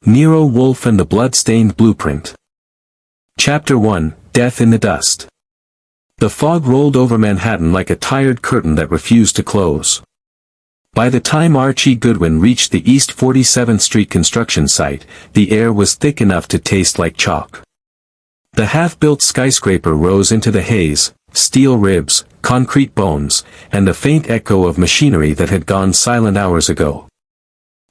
Nero Wolfe and the Blood-Stained Blueprint. Chapter 1, Death in the Dust. The fog rolled over Manhattan like a tired curtain that refused to close. By the time Archie Goodwin reached the East 47th Street construction site, the air was thick enough to taste like chalk. The half-built skyscraper rose into the haze, steel ribs, concrete bones, and the faint echo of machinery that had gone silent hours ago.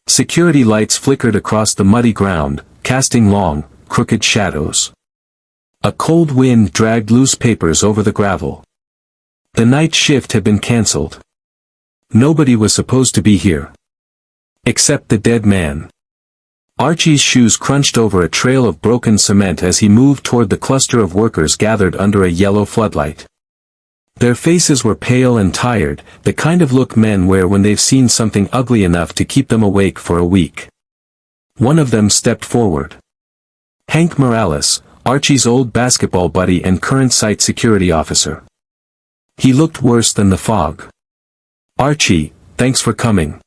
Security lights flickered across the muddy ground, casting long, crooked shadows. A cold wind dragged loose papers over the gravel. The night shift had been cancelled. Nobody was supposed to be here. Except the dead man. Archie's shoes crunched over a trail of broken cement as he moved toward the cluster of workers gathered under a yellow floodlight. Their faces were pale and tired, the kind of look men wear when they've seen something ugly enough to keep them awake for a week. One of them stepped forward. Hank Morales, Archie's old basketball buddy and current site security officer. He looked worse than the fog. "Archie, thanks for coming."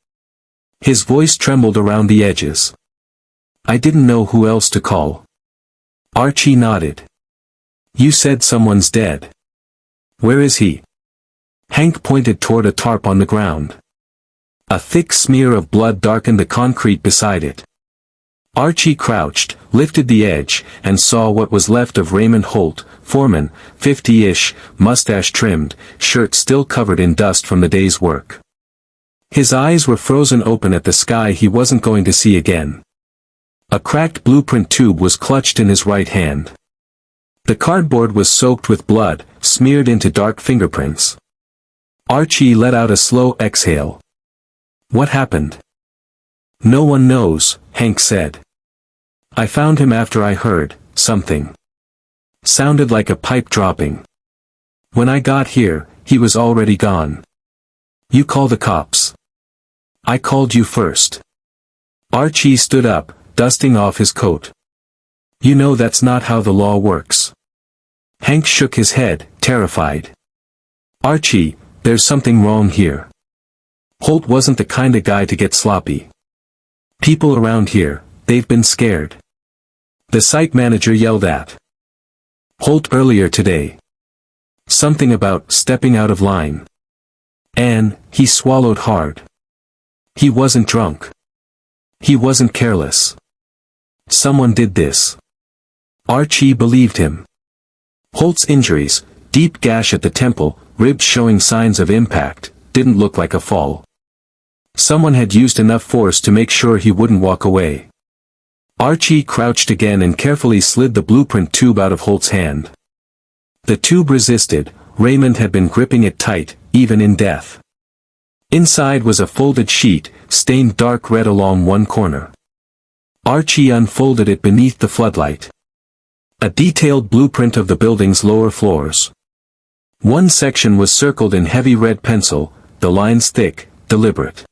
His voice trembled around the edges. "I didn't know who else to call." Archie nodded. "You said someone's dead. Where is he?" Hank pointed toward a tarp on the ground. A thick smear of blood darkened the concrete beside it. Archie crouched, lifted the edge, and saw what was left of Raymond Holt, foreman, 50-ish, mustache trimmed, shirt still covered in dust from the day's work. His eyes were frozen open at the sky he wasn't going to see again. A cracked blueprint tube was clutched in his right hand. The cardboard was soaked with blood, smeared into dark fingerprints. Archie let out a slow exhale. "What happened?" "No one knows," Hank said. "I found him after I heard something. Sounded like a pipe dropping. When I got here, he was already gone." "You call the cops." "I called you first." Archie stood up, dusting off his coat. "You know that's not how the law works." Hank shook his head, terrified. "Archie, there's something wrong here. Holt wasn't the kind of guy to get sloppy. People around here, they've been scared." The site manager yelled at Holt earlier today. Something about stepping out of line. And he swallowed hard. He wasn't drunk. He wasn't careless. Someone did this. Archie believed him. Holt's injuries, deep gash at the temple, ribs showing signs of impact, didn't look like a fall. Someone had used enough force to make sure he wouldn't walk away. Archie crouched again and carefully slid the blueprint tube out of Holt's hand. The tube resisted. Raymond had been gripping it tight, even in death. Inside was a folded sheet, stained dark red along one corner. Archie unfolded it beneath the floodlight. A detailed blueprint of the building's lower floors. One section was circled in heavy red pencil, the lines thick, deliberate.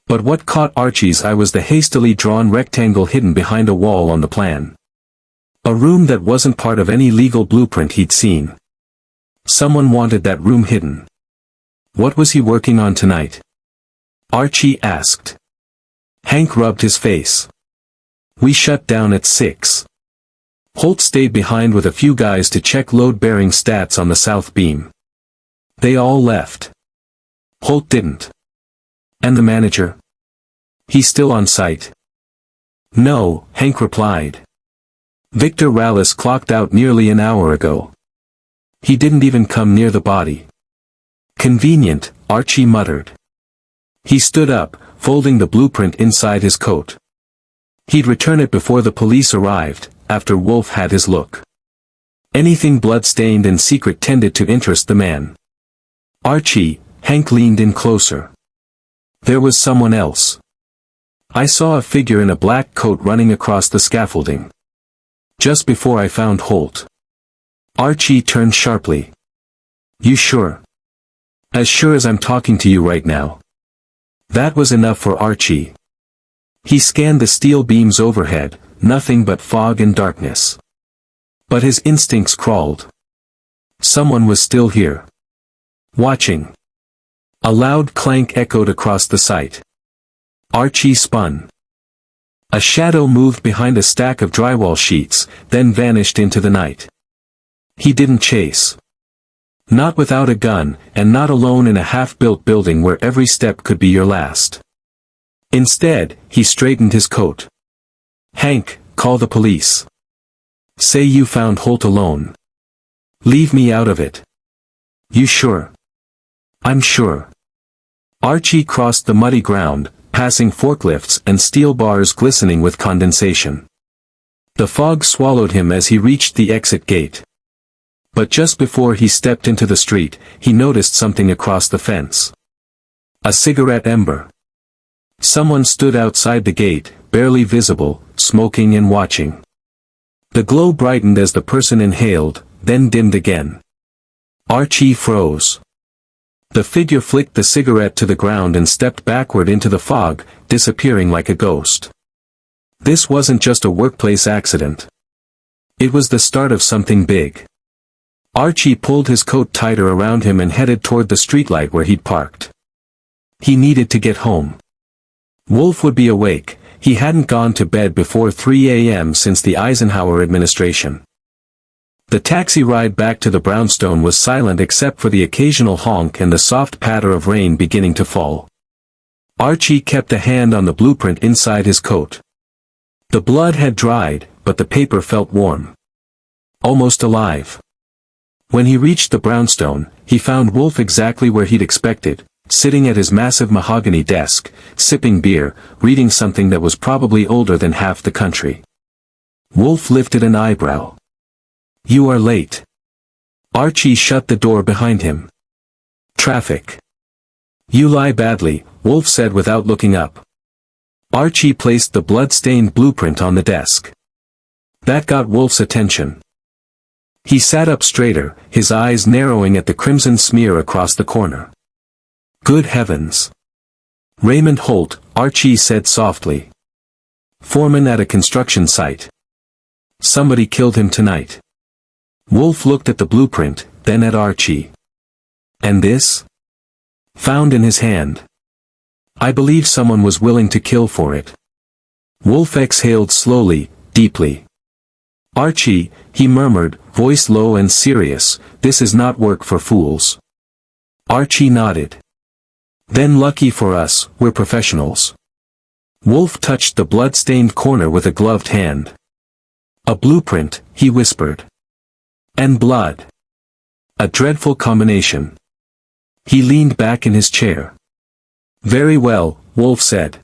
But what caught Archie's eye was the hastily drawn rectangle hidden behind a wall on the plan. A room that wasn't part of any legal blueprint he'd seen. Someone wanted that room hidden. What was he working on tonight? Archie asked. Hank rubbed his face. "We shut down at 6. Holt stayed behind with a few guys to check load-bearing stats on the south beam. They all left. Holt didn't." "And the manager? He's still on site?" "No," Hank replied. "Victor Rallis clocked out nearly an hour ago. He didn't even come near the body." "Convenient," Archie muttered. He stood up, folding the blueprint inside his coat. He'd return it before the police arrived, after Wolfe had his look. Anything blood-stained and secret tended to interest the man. "Archie," Hank leaned in closer. "There was someone else. I saw a figure in a black coat running across the scaffolding. Just before I found Holt." Archie turned sharply. "You sure?" "As sure as I'm talking to you right now." That was enough for Archie. He scanned the steel beams overhead, nothing but fog and darkness. But his instincts crawled. Someone was still here. Watching. A loud clank echoed across the site. Archie spun. A shadow moved behind a stack of drywall sheets, then vanished into the night. He didn't chase. Not without a gun, and not alone in a half-built building where every step could be your last. Instead, he straightened his coat. "Hank, call the police. Say you found Holt alone. Leave me out of it." "You sure?" "I'm sure." Archie crossed the muddy ground, passing forklifts and steel bars glistening with condensation. The fog swallowed him as he reached the exit gate. But just before he stepped into the street, he noticed something across the fence. A cigarette ember. Someone stood outside the gate, barely visible, smoking and watching. The glow brightened as the person inhaled, then dimmed again. Archie froze. The figure flicked the cigarette to the ground and stepped backward into the fog, disappearing like a ghost. This wasn't just a workplace accident. It was the start of something big. Archie pulled his coat tighter around him and headed toward the streetlight where he'd parked. He needed to get home. Wolfe would be awake. He hadn't gone to bed before 3 a.m. since the Eisenhower administration. The taxi ride back to the brownstone was silent except for the occasional honk and the soft patter of rain beginning to fall. Archie kept a hand on the blueprint inside his coat. The blood had dried, but the paper felt warm. Almost alive. When he reached the brownstone, he found Wolfe exactly where he'd expected, sitting at his massive mahogany desk, sipping beer, reading something that was probably older than half the country. Wolfe lifted an eyebrow. "You are late." Archie shut the door behind him. "Traffic." "You lie badly," Wolfe said without looking up. Archie placed the blood-stained blueprint on the desk. That got Wolfe's attention. He sat up straighter, his eyes narrowing at the crimson smear across the corner. "Good heavens. Raymond Holt," Archie said softly. "Foreman at a construction site. Somebody killed him tonight." Wolfe looked at the blueprint, then at Archie. "And this?" "Found in his hand. I believe someone was willing to kill for it." Wolfe exhaled slowly, deeply. "Archie," he murmured, voice low and serious, "this is not work for fools." Archie nodded. "Then lucky for us, we're professionals." Wolfe touched the blood-stained corner with a gloved hand. "A blueprint," he whispered. "And blood. A dreadful combination." He leaned back in his chair. "Very well," Wolfe said.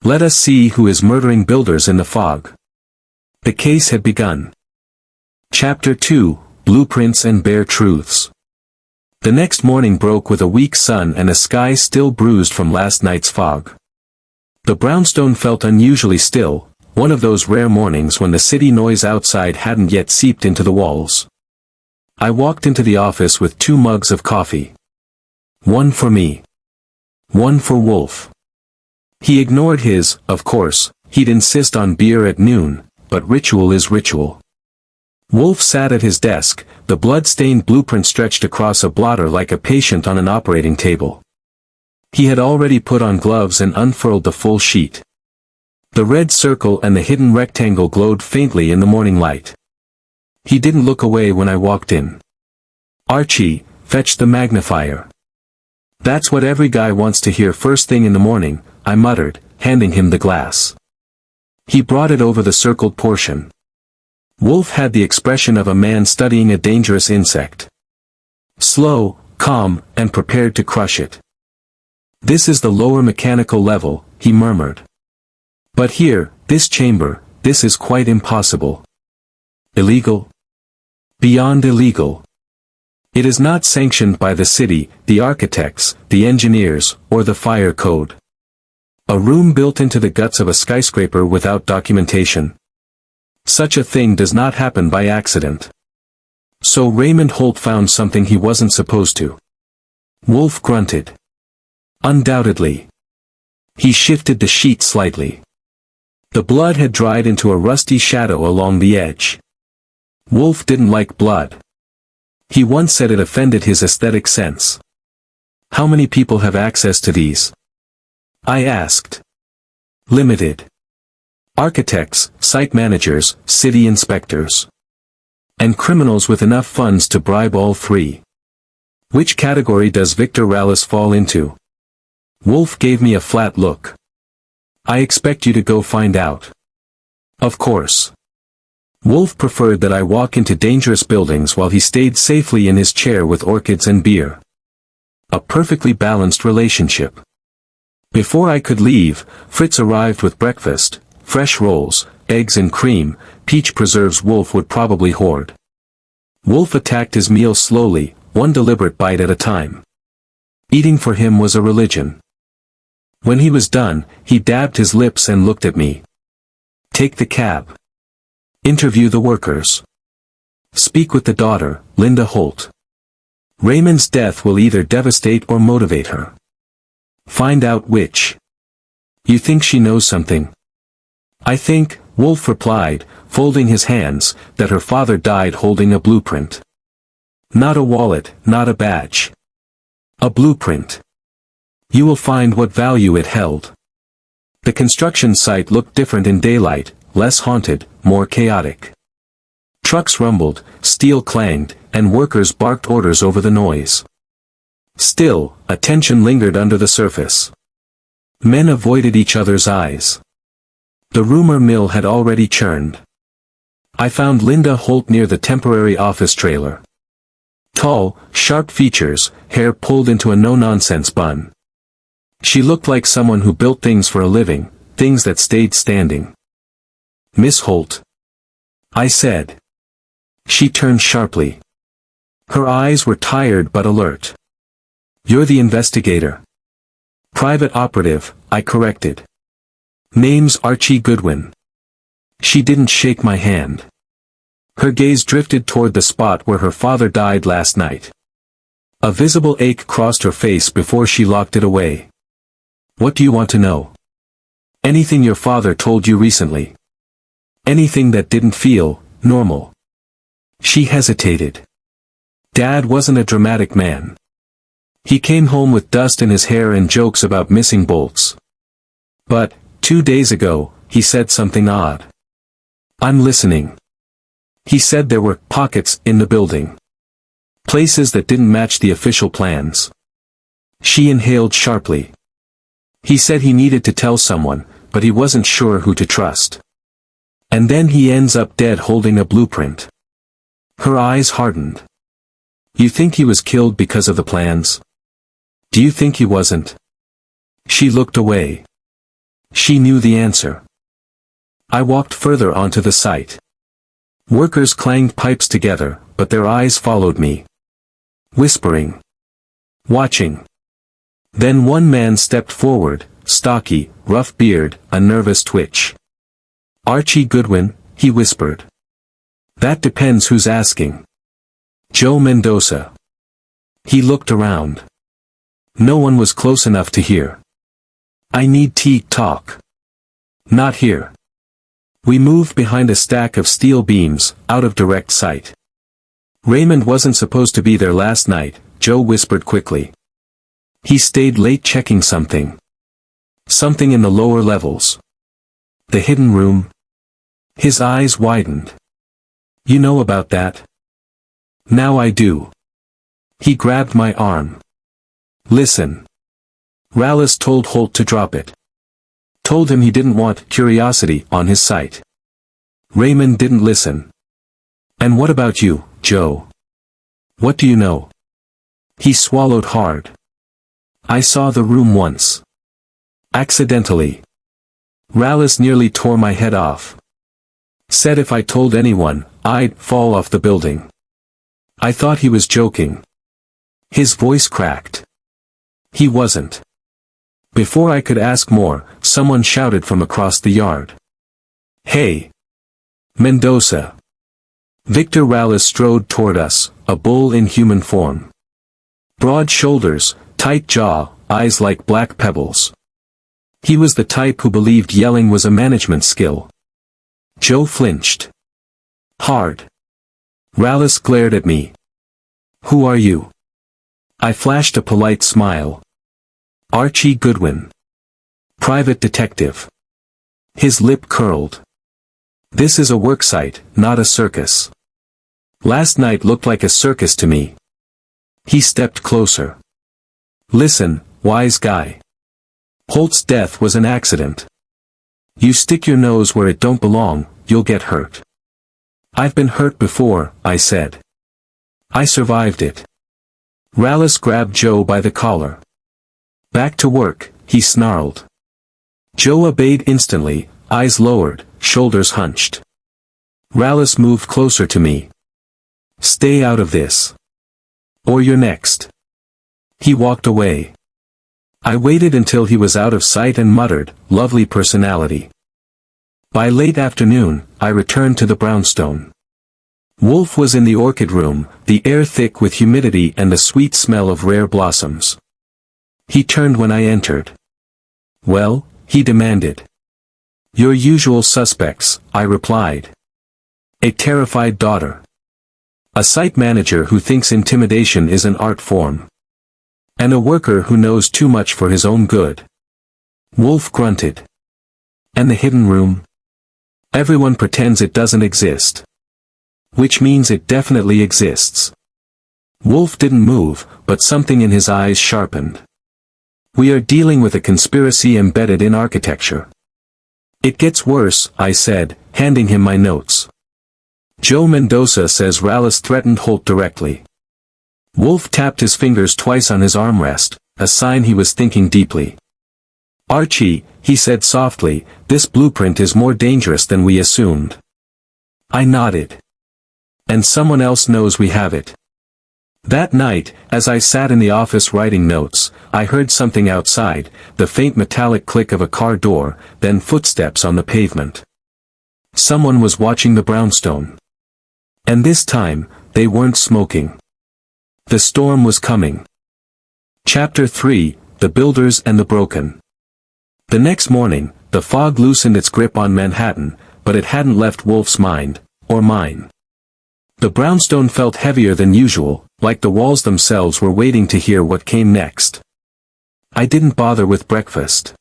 "Let us see who is murdering builders in the fog." The case had begun. Chapter 2, Blueprints and Bare Truths. The next morning broke with a weak sun and a sky still bruised from last night's fog. The brownstone felt unusually still, one of those rare mornings when the city noise outside hadn't yet seeped into the walls. I walked into the office with 2 mugs of coffee. One for me. One for Wolfe. He ignored his, of course, he'd insist on beer at noon, but ritual is ritual. Wolfe sat at his desk, the blood-stained blueprint stretched across a blotter like a patient on an operating table. He had already put on gloves and unfurled the full sheet. The red circle and the hidden rectangle glowed faintly in the morning light. He didn't look away when I walked in. "Archie, fetch the magnifier." "That's what every guy wants to hear first thing in the morning," I muttered, handing him the glass. He brought it over the circled portion. Wolfe had the expression of a man studying a dangerous insect. Slow, calm, and prepared to crush it. "This is the lower mechanical level," he murmured. "But here, this chamber, this is quite impossible." "Illegal?" "Beyond illegal. It is not sanctioned by the city, the architects, the engineers, or the fire code. A room built into the guts of a skyscraper without documentation. Such a thing does not happen by accident. So Raymond Holt found something he wasn't supposed to." Wolfe grunted. "Undoubtedly." He shifted the sheet slightly. The blood had dried into a rusty shadow along the edge. Wolfe didn't like blood. He once said it offended his aesthetic sense. "How many people have access to these?" I asked. "Limited. Architects, site managers, city inspectors. And criminals with enough funds to bribe all three. Which category does Victor Rallis fall into? Wolfe gave me a flat look. I expect you to go find out. Of course. Wolfe preferred that I walk into dangerous buildings while he stayed safely in his chair with orchids and beer. A perfectly balanced relationship. Before I could leave, Fritz arrived with breakfast, fresh rolls, eggs and cream, peach preserves Wolfe would probably hoard. Wolfe attacked his meal slowly, one deliberate bite at a time. Eating for him was a religion. When he was done, he dabbed his lips and looked at me. Take the cab. Interview the workers. Speak with the daughter, Linda Holt. Raymond's death will either devastate or motivate her. Find out which. You think she knows something? I think, Wolfe replied, folding his hands, that her father died holding a blueprint. Not a wallet, not a badge. A blueprint. You will find what value it held. The construction site looked different in daylight, less haunted, more chaotic. Trucks rumbled, steel clanged, and workers barked orders over the noise. Still, a tension lingered under the surface. Men avoided each other's eyes. The rumor mill had already churned. I found Linda Holt near the temporary office trailer. Tall, sharp features, hair pulled into a no-nonsense bun. She looked like someone who built things for a living, things that stayed standing. Miss Holt. I said. She turned sharply. Her eyes were tired but alert. You're the investigator. Private operative, I corrected. Name's Archie Goodwin. She didn't shake my hand. Her gaze drifted toward the spot where her father died last night. A visible ache crossed her face before she locked it away. What do you want to know? Anything your father told you recently. Anything that didn't feel normal. She hesitated. Dad wasn't a dramatic man. He came home with dust in his hair and jokes about missing bolts. But, 2 days ago, he said something odd. I'm listening. He said there were pockets in the building. Places that didn't match the official plans. She inhaled sharply. He said he needed to tell someone, but he wasn't sure who to trust. And then he ends up dead holding a blueprint. Her eyes hardened. You think he was killed because of the plans? Do you think he wasn't? She looked away. She knew the answer. I walked further onto the site. Workers clanged pipes together, but their eyes followed me. Whispering. Watching. Then one man stepped forward, stocky, rough beard, a nervous twitch. Archie Goodwin, he whispered. That depends who's asking. Joe Mendoza. He looked around. No one was close enough to hear. I need talk. Not here. We moved behind a stack of steel beams, out of direct sight. Raymond wasn't supposed to be there last night, Joe whispered quickly. He stayed late checking something. Something in the lower levels. The hidden room. His eyes widened. You know about that? Now I do. He grabbed my arm. Listen. Rallis told Holt to drop it. Told him he didn't want curiosity on his site. Raymond didn't listen. And what about you, Joe? What do you know? He swallowed hard. I saw the room once. Accidentally. Rallis nearly tore my head off. Said if I told anyone, I'd fall off the building. I thought he was joking. His voice cracked. He wasn't. Before I could ask more, someone shouted from across the yard. Hey! Mendoza! Victor Rallis strode toward us, a bull in human form. Broad shoulders, tight jaw, eyes like black pebbles. He was the type who believed yelling was a management skill. Joe flinched. Hard. Rallis glared at me. Who are you? I flashed a polite smile. Archie Goodwin. Private detective. His lip curled. This is a worksite, not a circus. Last night looked like a circus to me. He stepped closer. Listen, wise guy. Holt's death was an accident. You stick your nose where it don't belong, you'll get hurt. I've been hurt before, I said. I survived it. Rallis grabbed Joe by the collar. Back to work, he snarled. Joe obeyed instantly, eyes lowered, shoulders hunched. Rallis moved closer to me. Stay out of this. Or you're next. He walked away. I waited until he was out of sight and muttered, lovely personality. By late afternoon, I returned to the brownstone. Wolfe was in the orchid room, the air thick with humidity and the sweet smell of rare blossoms. He turned when I entered. Well, he demanded. Your usual suspects, I replied. A terrified daughter. A site manager who thinks intimidation is an art form. And a worker who knows too much for his own good. Wolfe grunted. And the hidden room? Everyone pretends it doesn't exist. Which means it definitely exists. Wolfe didn't move, but something in his eyes sharpened. We are dealing with a conspiracy embedded in architecture. It gets worse, I said, handing him my notes. Joe Mendoza says Rallis threatened Holt directly. Wolfe tapped his fingers twice on his armrest, a sign he was thinking deeply. Archie, he said softly, this blueprint is more dangerous than we assumed. I nodded. And someone else knows we have it. That night, as I sat in the office writing notes, I heard something outside, the faint metallic click of a car door, then footsteps on the pavement. Someone was watching the brownstone. And this time, they weren't smoking. The storm was coming. Chapter 3, The Builders and the Broken. The next morning, the fog loosened its grip on Manhattan, but it hadn't left Wolfe's mind, or mine. The brownstone felt heavier than usual, like the walls themselves were waiting to hear what came next. I didn't bother with breakfast.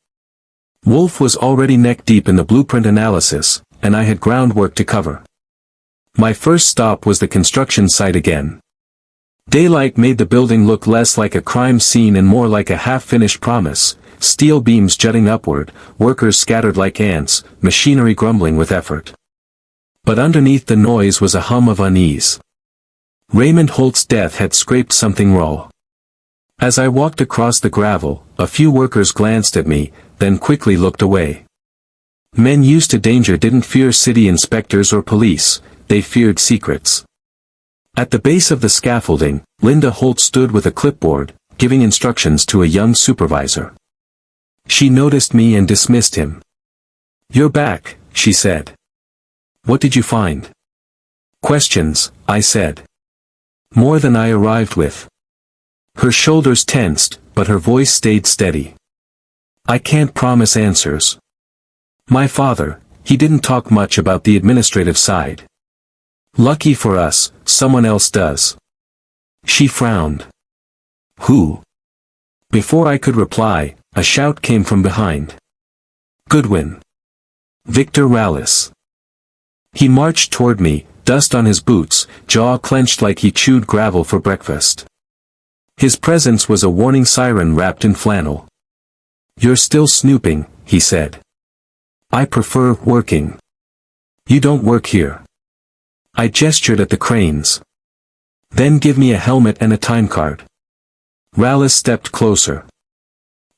Wolfe was already neck-deep in the blueprint analysis, and I had groundwork to cover. My first stop was the construction site again. Daylight made the building look less like a crime scene and more like a half-finished promise, steel beams jutting upward, workers scattered like ants, machinery grumbling with effort. But underneath the noise was a hum of unease. Raymond Holt's death had scraped something raw. As I walked across the gravel, a few workers glanced at me, then quickly looked away. Men used to danger didn't fear city inspectors or police, they feared secrets. At the base of the scaffolding, Linda Holt stood with a clipboard, giving instructions to a young supervisor. She noticed me and dismissed him. You're back, she said. What did you find? Questions, I said. More than I arrived with. Her shoulders tensed, but her voice stayed steady. I can't promise answers. My father, he didn't talk much about the administrative side. Lucky for us, someone else does. She frowned. Who? Before I could reply, a shout came from behind. Goodwin. Victor Rallis. He marched toward me, dust on his boots, jaw clenched like he chewed gravel for breakfast. His presence was a warning siren wrapped in flannel. You're still snooping, he said. I prefer working. You don't work here. I gestured at the cranes. Then give me a helmet and a time card. Rallis stepped closer.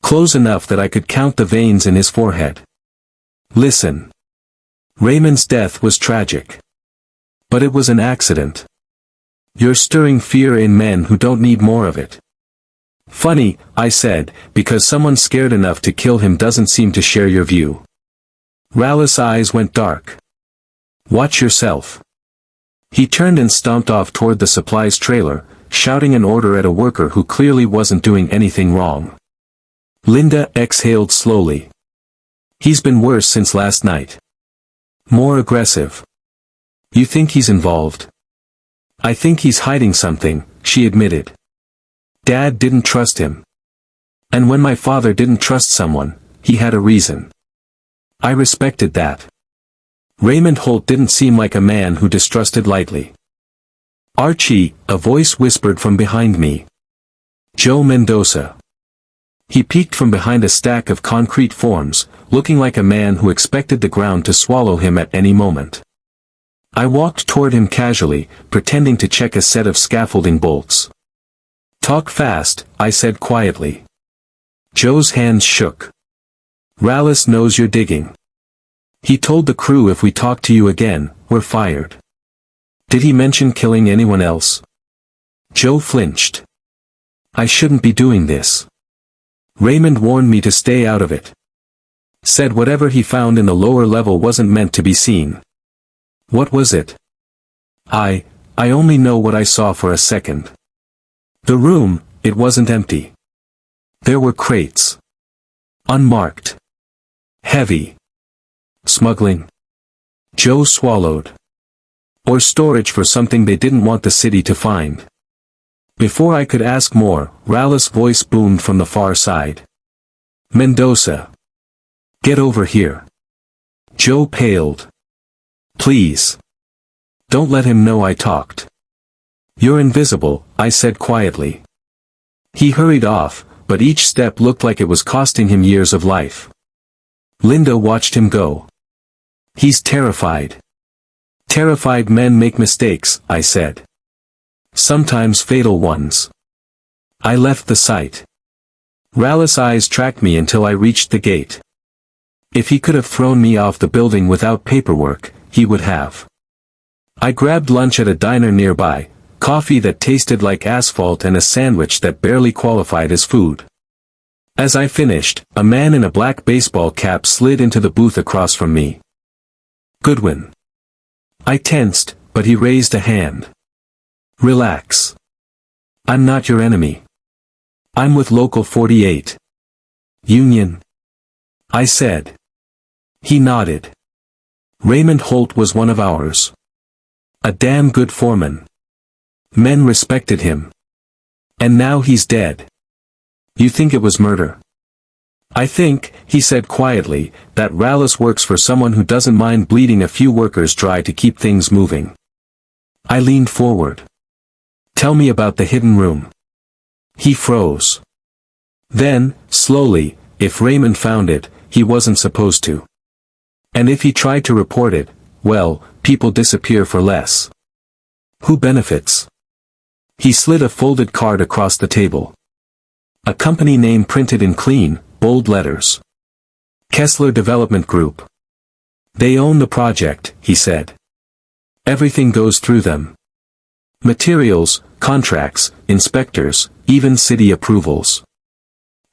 Close enough that I could count the veins in his forehead. Listen. Raymond's death was tragic. But it was an accident. You're stirring fear in men who don't need more of it. Funny, I said, because someone scared enough to kill him doesn't seem to share your view. Rallis' eyes went dark. Watch yourself. He turned and stomped off toward the supplies trailer, shouting an order at a worker who clearly wasn't doing anything wrong. Linda exhaled slowly. He's been worse since last night. More aggressive. You think he's involved? I think he's hiding something, she admitted. Dad didn't trust him. And when my father didn't trust someone, he had a reason. I respected that. Raymond Holt didn't seem like a man who distrusted lightly. Archie, a voice whispered from behind me. Joe Mendoza. He peeked from behind a stack of concrete forms, looking like a man who expected the ground to swallow him at any moment. I walked toward him casually, pretending to check a set of scaffolding bolts. Talk fast, I said quietly. Joe's hands shook. Ruthless knows you're digging. He told the crew if we talk to you again, we're fired. Did he mention killing anyone else? Joe flinched. I shouldn't be doing this. Raymond warned me to stay out of it. Said whatever he found in the lower level wasn't meant to be seen. What was it? I only know what I saw for a second. The room, it wasn't empty. There were crates. Unmarked. Heavy. Smuggling. Joe swallowed. Or storage for something they didn't want the city to find. Before I could ask more, Ruthless' voice boomed from the far side. Mendoza. Get over here. Joe paled. Please. Don't let him know I talked. You're invisible, I said quietly. He hurried off, but each step looked like it was costing him years of life. Linda watched him go. He's terrified. Terrified men make mistakes, I said. Sometimes fatal ones. I left the site. Ruthless' eyes tracked me until I reached the gate. If he could have thrown me off the building without paperwork, he would have. I grabbed lunch at a diner nearby, coffee that tasted like asphalt and a sandwich that barely qualified as food. As I finished, a man in a black baseball cap slid into the booth across from me. Goodwin. I tensed, but he raised a hand. Relax. I'm not your enemy. I'm with Local 48. Union. I said. He nodded. Raymond Holt was one of ours. A damn good foreman. Men respected him. And now he's dead. You think it was murder? I think, he said quietly, that Ruthless works for someone who doesn't mind bleeding a few workers dry to keep things moving. I leaned forward. Tell me about the hidden room. He froze. Then, slowly, if Raymond found it, he wasn't supposed to. And if he tried to report it, well, people disappear for less. Who benefits? He slid a folded card across the table. A company name printed in clean, bold letters. Kessler Development Group. They own the project, he said. Everything goes through them. Materials, contracts, inspectors, even city approvals.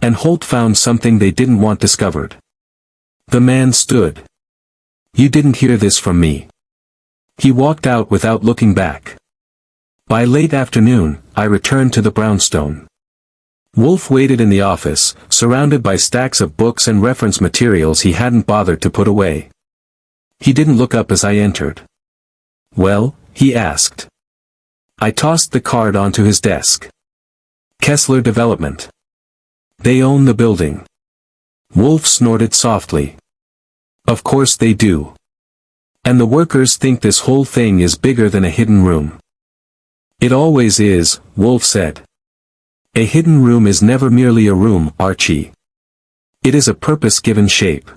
And Holt found something they didn't want discovered. The man stood. You didn't hear this from me. He walked out without looking back. By late afternoon, I returned to the brownstone. Wolfe waited in the office, surrounded by stacks of books and reference materials he hadn't bothered to put away. He didn't look up as I entered. Well, he asked. I tossed the card onto his desk. Kessler Development. They own the building. Wolfe snorted softly. Of course they do. And the workers think this whole thing is bigger than a hidden room. It always is, Wolfe said. A hidden room is never merely a room, Archie. It is a purpose-given shape.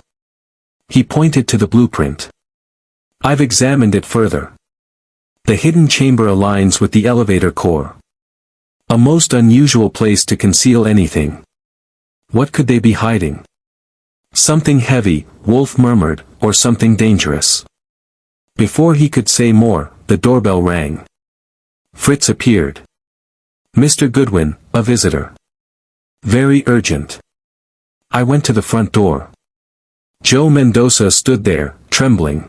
He pointed to the blueprint. I've examined it further. The hidden chamber aligns with the elevator core. A most unusual place to conceal anything. What could they be hiding? Something heavy, Wolfe murmured, or something dangerous. Before he could say more, the doorbell rang. Fritz appeared. Mr. Goodwin, a visitor. Very urgent. I went to the front door. Joe Mendoza stood there, trembling.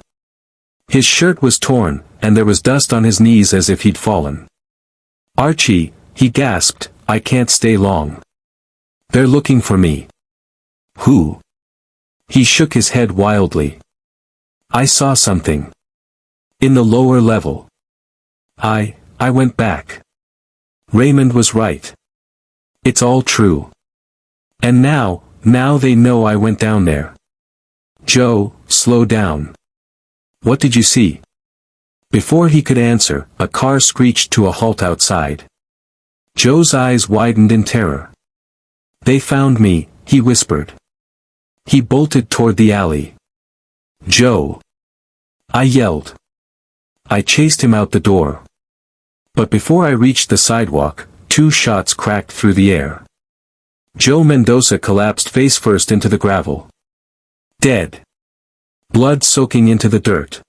His shirt was torn, and there was dust on his knees as if he'd fallen. Archie, he gasped, I can't stay long. They're looking for me. Who? He shook his head wildly. I saw something. In the lower level. I went back. Raymond was right. It's all true. And now they know I went down there. Joe, slow down. What did you see? Before he could answer, a car screeched to a halt outside. Joe's eyes widened in terror. They found me, he whispered. He bolted toward the alley. Joe! I yelled. I chased him out the door. But before I reached the sidewalk, 2 shots cracked through the air. Joe Mendoza collapsed face first into the gravel. Dead. Blood soaking into the dirt.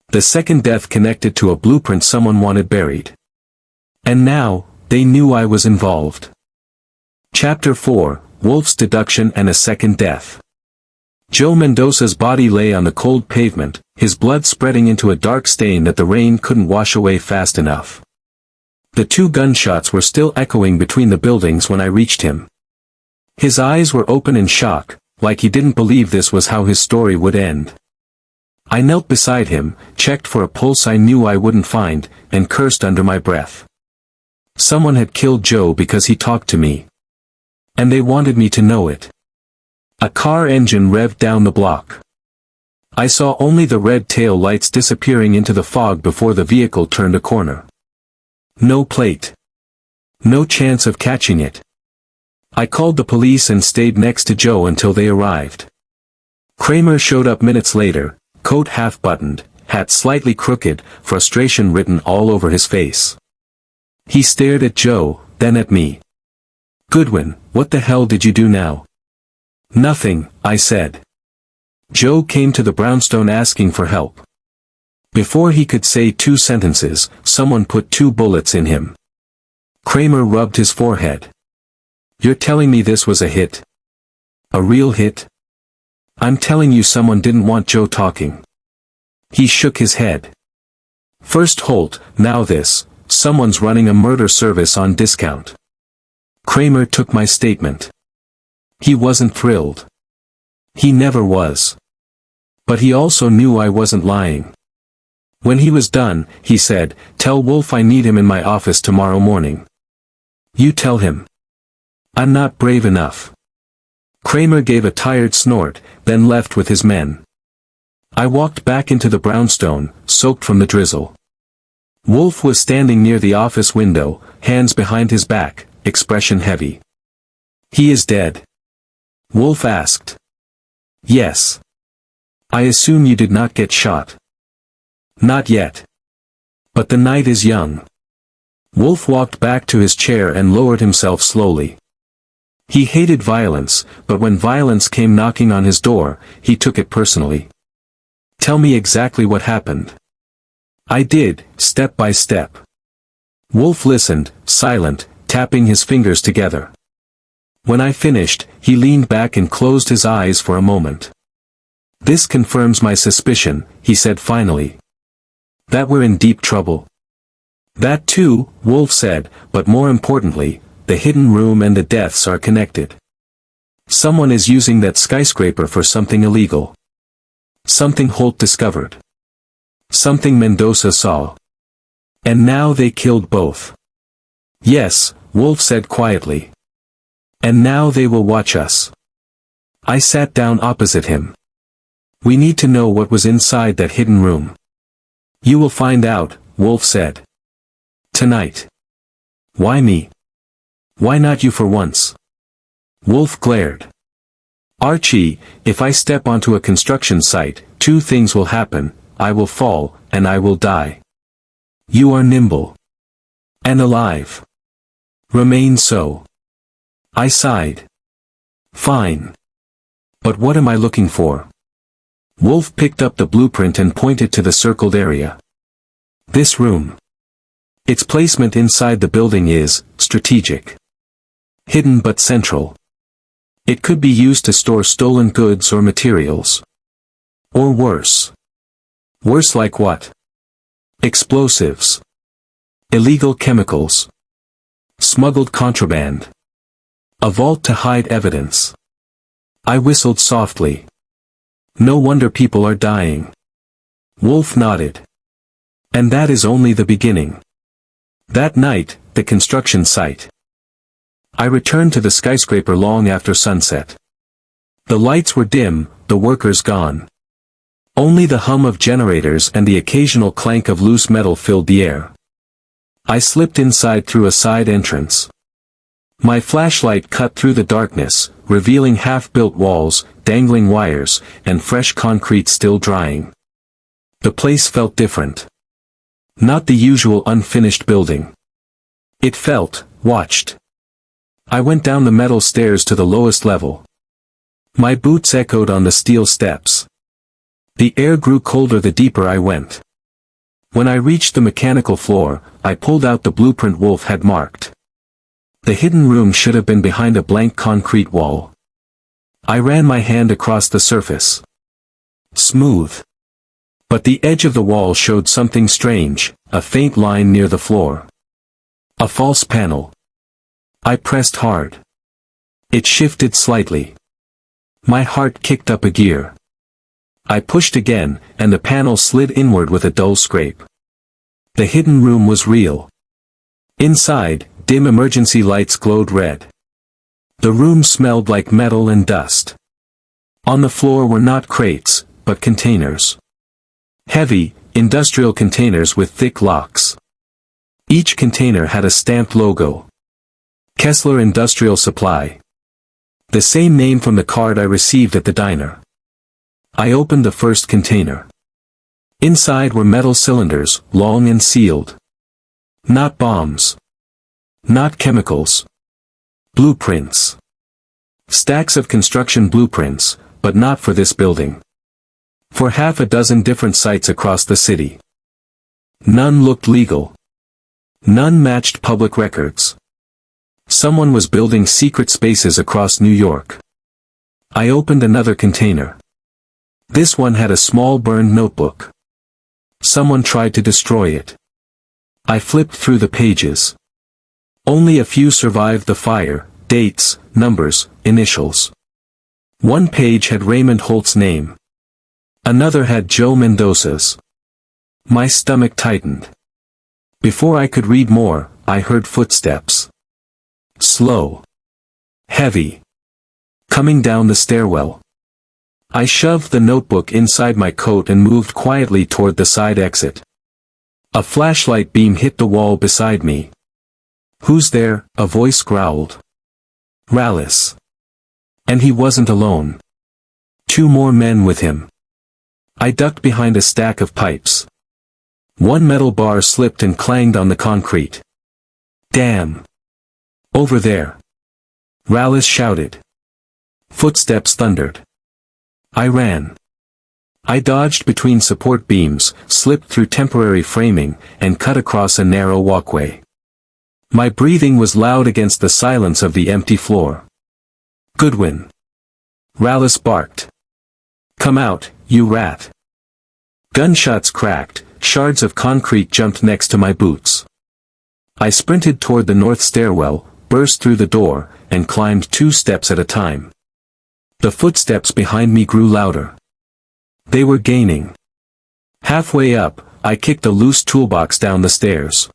The second death connected to a blueprint someone wanted buried. And now, they knew I was involved. Chapter 4, Wolfe's Deduction and a Second Death. Joe Mendoza's body lay on the cold pavement, his blood spreading into a dark stain that the rain couldn't wash away fast enough. The 2 gunshots were still echoing between the buildings when I reached him. His eyes were open in shock, like he didn't believe this was how his story would end. I knelt beside him, checked for a pulse I knew I wouldn't find, and cursed under my breath. Someone had killed Joe because he talked to me. And they wanted me to know it. A car engine revved down the block. I saw only the red tail lights disappearing into the fog before the vehicle turned a corner. No plate. No chance of catching it. I called the police and stayed next to Joe until they arrived. Kramer showed up minutes later, coat half-buttoned, hat slightly crooked, frustration written all over his face. He stared at Joe, then at me. Goodwin, what the hell did you do now? Nothing, I said. Joe came to the brownstone asking for help. Before he could say 2 sentences, someone put 2 bullets in him. Kramer rubbed his forehead. You're telling me this was a hit? A real hit? I'm telling you someone didn't want Joe talking. He shook his head. First Holt, now this, someone's running a murder service on discount. Kramer took my statement. He wasn't thrilled. He never was. But he also knew I wasn't lying. When he was done, he said, "Tell Wolfe I need him in my office tomorrow morning." You tell him. I'm not brave enough. Kramer gave a tired snort, then left with his men. I walked back into the brownstone, soaked from the drizzle. Wolfe was standing near the office window, hands behind his back, expression heavy. He is dead? Wolfe asked. Yes. I assume you did not get shot. Not yet. But the night is young. Wolfe walked back to his chair and lowered himself slowly. He hated violence, but when violence came knocking on his door, he took it personally. Tell me exactly what happened. I did, step by step. Wolfe listened, silent, tapping his fingers together. When I finished, he leaned back and closed his eyes for a moment. This confirms my suspicion, he said finally. That we're in deep trouble. That too, Wolfe said, but more importantly, the hidden room and the deaths are connected. Someone is using that skyscraper for something illegal. Something Holt discovered. Something Mendoza saw. And now they killed both. Yes, Wolfe said quietly. And now they will watch us. I sat down opposite him. We need to know what was inside that hidden room. You will find out, Wolfe said. Tonight. Why me? Why not you for once? Wolfe glared. Archie, if I step onto a construction site, 2 things will happen, I will fall, and I will die. You are nimble. And alive. Remain so. I sighed. Fine. But what am I looking for? Wolfe picked up the blueprint and pointed to the circled area. This room. Its placement inside the building is strategic. Hidden but central. It could be used to store stolen goods or materials. Or worse. Worse like what? Explosives. Illegal chemicals. Smuggled contraband. A vault to hide evidence. I whistled softly. No wonder people are dying. Wolfe nodded. And that is only the beginning. That night, the construction site. I returned to the skyscraper long after sunset. The lights were dim, the workers gone. Only the hum of generators and the occasional clank of loose metal filled the air. I slipped inside through a side entrance. My flashlight cut through the darkness, revealing half-built walls, dangling wires, and fresh concrete still drying. The place felt different. Not the usual unfinished building. It felt watched. I went down the metal stairs to the lowest level. My boots echoed on the steel steps. The air grew colder the deeper I went. When I reached the mechanical floor, I pulled out the blueprint Wolfe had marked. The hidden room should have been behind a blank concrete wall. I ran my hand across the surface. Smooth. But the edge of the wall showed something strange, a faint line near the floor. A false panel. I pressed hard. It shifted slightly. My heart kicked up a gear. I pushed again, and the panel slid inward with a dull scrape. The hidden room was real. Inside, dim emergency lights glowed red. The room smelled like metal and dust. On the floor were not crates, but containers. Heavy, industrial containers with thick locks. Each container had a stamped logo. Kessler Industrial Supply. The same name from the card I received at the diner. I opened the first container. Inside were metal cylinders, long and sealed. Not bombs. Not chemicals. Blueprints. Stacks of construction blueprints, but not for this building. For half a dozen different sites across the city. None looked legal. None matched public records. Someone was building secret spaces across New York. I opened another container. This one had a small burned notebook. Someone tried to destroy it. I flipped through the pages. Only a few survived the fire, dates, numbers, initials. One page had Raymond Holt's name. Another had Joe Mendoza's. My stomach tightened. Before I could read more, I heard footsteps. Slow. Heavy. Coming down the stairwell. I shoved the notebook inside my coat and moved quietly toward the side exit. A flashlight beam hit the wall beside me. "Who's there?" a voice growled. "Ruthless." And he wasn't alone. 2 more men with him. I ducked behind a stack of pipes. One metal bar slipped and clanged on the concrete. "Damn! Over there!" Ruthless shouted. Footsteps thundered. I ran. I dodged between support beams, slipped through temporary framing, and cut across a narrow walkway. My breathing was loud against the silence of the empty floor. "Goodwin!" Ruthless barked. "Come out, you rat!" Gunshots cracked, shards of concrete jumped next to my boots. I sprinted toward the north stairwell, burst through the door, and climbed 2 steps at a time. The footsteps behind me grew louder. They were gaining. Halfway up, I kicked a loose toolbox down the stairs.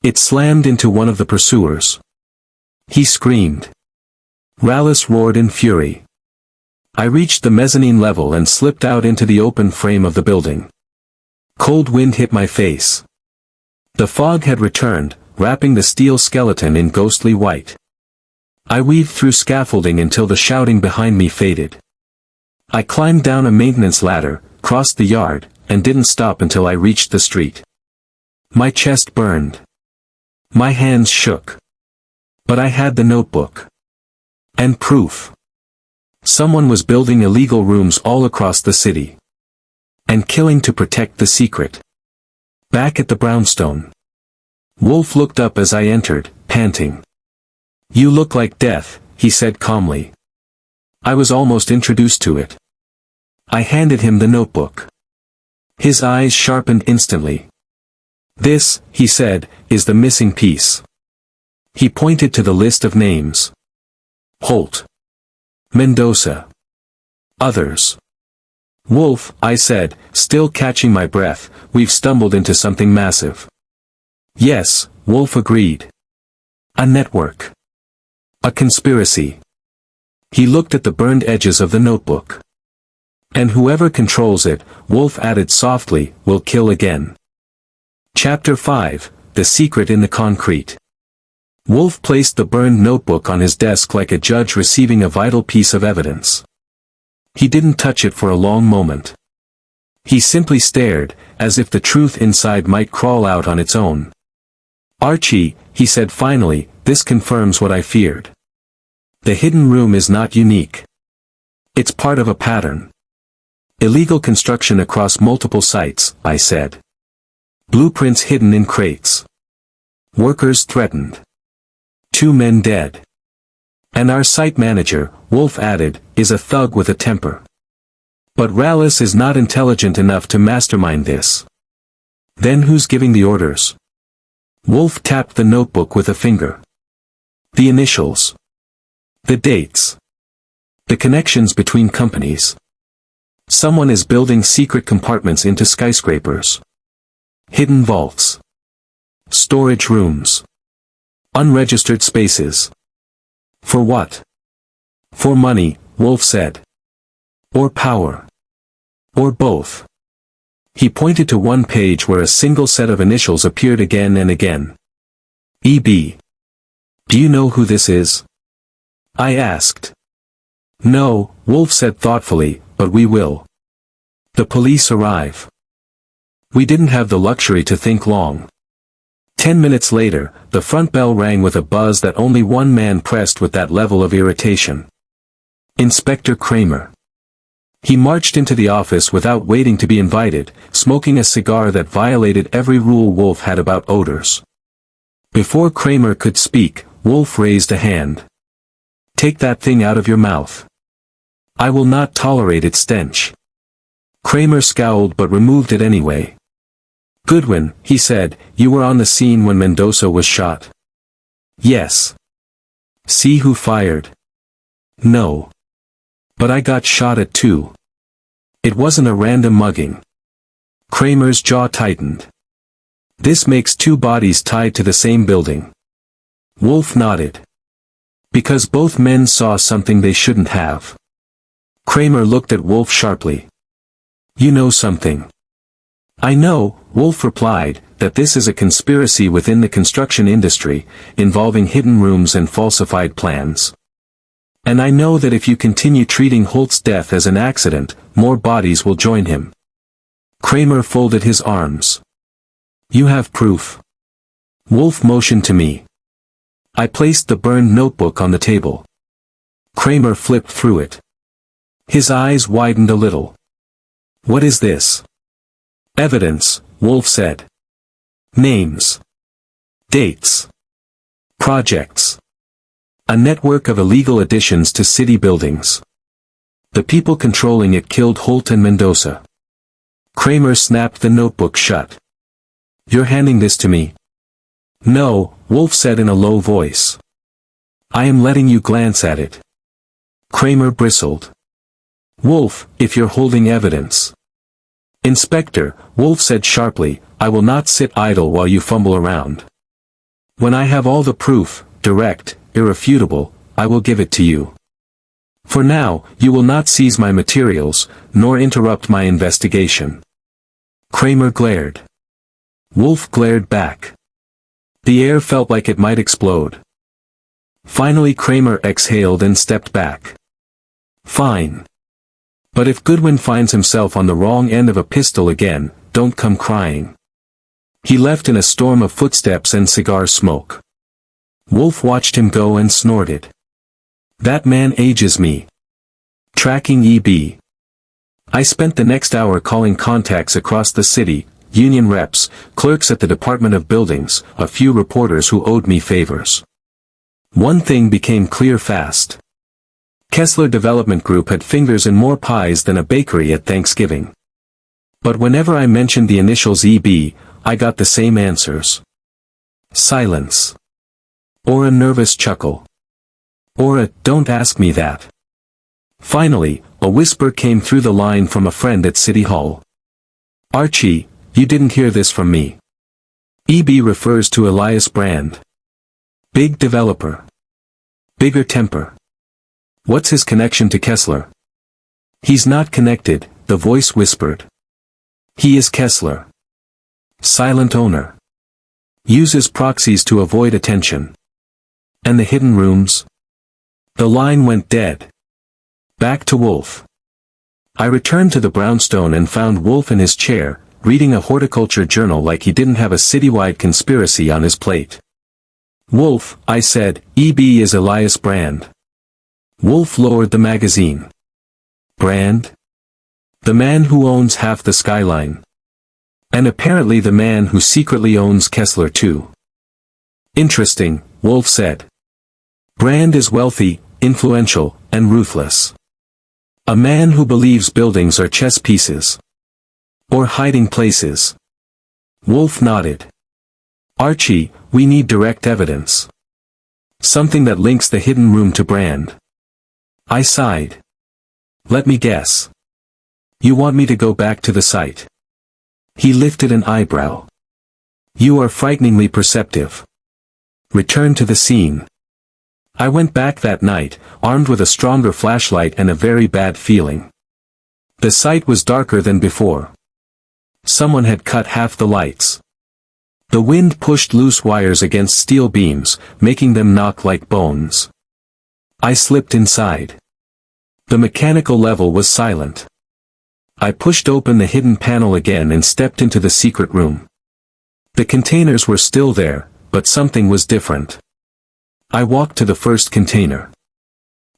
It slammed into one of the pursuers. He screamed. Ruthless roared in fury. I reached the mezzanine level and slipped out into the open frame of the building. Cold wind hit my face. The fog had returned, wrapping the steel skeleton in ghostly white. I weaved through scaffolding until the shouting behind me faded. I climbed down a maintenance ladder, crossed the yard, and didn't stop until I reached the street. My chest burned. My hands shook. But I had the notebook. And proof. Someone was building illegal rooms all across the city. And killing to protect the secret. Back at the brownstone. Wolfe looked up as I entered, panting. "You look like death," he said calmly. I was almost introduced to it. I handed him the notebook. His eyes sharpened instantly. "This," he said, "is the missing piece." He pointed to the list of names. Holt. Mendoza. Others. "Wolfe," I said, still catching my breath, "we've stumbled into something massive." "Yes," Wolfe agreed. "A network. A conspiracy." He looked at the burned edges of the notebook. And whoever controls it, Wolfe added softly, will kill again. Chapter 5, The Secret in the Concrete. Wolfe placed the burned notebook on his desk like a judge receiving a vital piece of evidence. He didn't touch it for a long moment. He simply stared, as if the truth inside might crawl out on its own. Archie, he said finally, this confirms what I feared. The hidden room is not unique. It's part of a pattern. Illegal construction across multiple sites, I said. Blueprints hidden in crates. Workers threatened. 2 men dead. And our site manager, Wolfe added, is a thug with a temper. But Ruthless is not intelligent enough to mastermind this. Then who's giving the orders? Wolfe tapped the notebook with a finger. The initials. The dates. The connections between companies. Someone is building secret compartments into skyscrapers. Hidden vaults. Storage rooms. Unregistered spaces. For what? For money, Wolfe said. Or power. Or both. He pointed to one page where a single set of initials appeared again and again. EB. Do you know who this is? I asked. No, Wolfe said thoughtfully, but we will. The police arrive. We didn't have the luxury to think long. 10 minutes later, the front bell rang with a buzz that only one man pressed with that level of irritation. Inspector Kramer. He marched into the office without waiting to be invited, smoking a cigar that violated every rule Wolfe had about odors. Before Kramer could speak, Wolfe raised a hand. Take that thing out of your mouth. I will not tolerate its stench. Kramer scowled but removed it anyway. Goodwin, he said, you were on the scene when Mendoza was shot. Yes. See who fired? No. But I got shot at too. It wasn't a random mugging. Kramer's jaw tightened. This makes 2 bodies tied to the same building. Wolfe nodded. Because both men saw something they shouldn't have. Kramer looked at Wolfe sharply. You know something. I know, Wolfe replied, that this is a conspiracy within the construction industry, involving hidden rooms and falsified plans. And I know that if you continue treating Holt's death as an accident, more bodies will join him. Kramer folded his arms. You have proof. Wolfe motioned to me. I placed the burned notebook on the table. Kramer flipped through it. His eyes widened a little. What is this? Evidence, Wolfe said. Names. Dates. Projects. A network of illegal additions to city buildings. The people controlling it killed Holt and Mendoza. Kramer snapped the notebook shut. You're handing this to me? No, Wolfe said in a low voice. I am letting you glance at it. Kramer bristled. Wolfe, if you're holding evidence. Inspector, Wolfe said sharply, I will not sit idle while you fumble around. When I have all the proof, direct, irrefutable, I will give it to you. For now, you will not seize my materials, nor interrupt my investigation. Kramer glared. Wolfe glared back. The air felt like it might explode. Finally Kramer exhaled and stepped back. Fine. But if Goodwin finds himself on the wrong end of a pistol again, don't come crying. He left in a storm of footsteps and cigar smoke. Wolfe watched him go and snorted. That man ages me. Tracking EB. I spent the next hour calling contacts across the city, union reps, clerks at the Department of Buildings, a few reporters who owed me favors. One thing became clear fast. Kessler Development Group had fingers in more pies than a bakery at Thanksgiving. But whenever I mentioned the initials EB, I got the same answers. Silence. Or a nervous chuckle. Or a, don't ask me that. Finally, a whisper came through the line from a friend at City Hall. Archie, you didn't hear this from me. EB refers to Elias Brand. Big developer. Bigger temper. What's his connection to Kessler? He's not connected, the voice whispered. He is Kessler. Silent owner. Uses proxies to avoid attention. And the hidden rooms? The line went dead. Back to Wolfe. I returned to the brownstone and found Wolfe in his chair, reading a horticulture journal like he didn't have a citywide conspiracy on his plate. Wolfe, I said, EB is Elias Brand. Wolfe lowered the magazine. Brand? The man who owns half the skyline. And apparently the man who secretly owns Kessler too. Interesting, Wolfe said. Brand is wealthy, influential, and ruthless. A man who believes buildings are chess pieces. Or hiding places. Wolfe nodded. Archie, we need direct evidence. Something that links the hidden room to Brand. I sighed. Let me guess. You want me to go back to the site? He lifted an eyebrow. You are frighteningly perceptive. Return to the scene. I went back that night, armed with a stronger flashlight and a very bad feeling. The site was darker than before. Someone had cut half the lights. The wind pushed loose wires against steel beams, making them knock like bones. I slipped inside. The mechanical level was silent. I pushed open the hidden panel again and stepped into the secret room. The containers were still there, but something was different. I walked to the first container.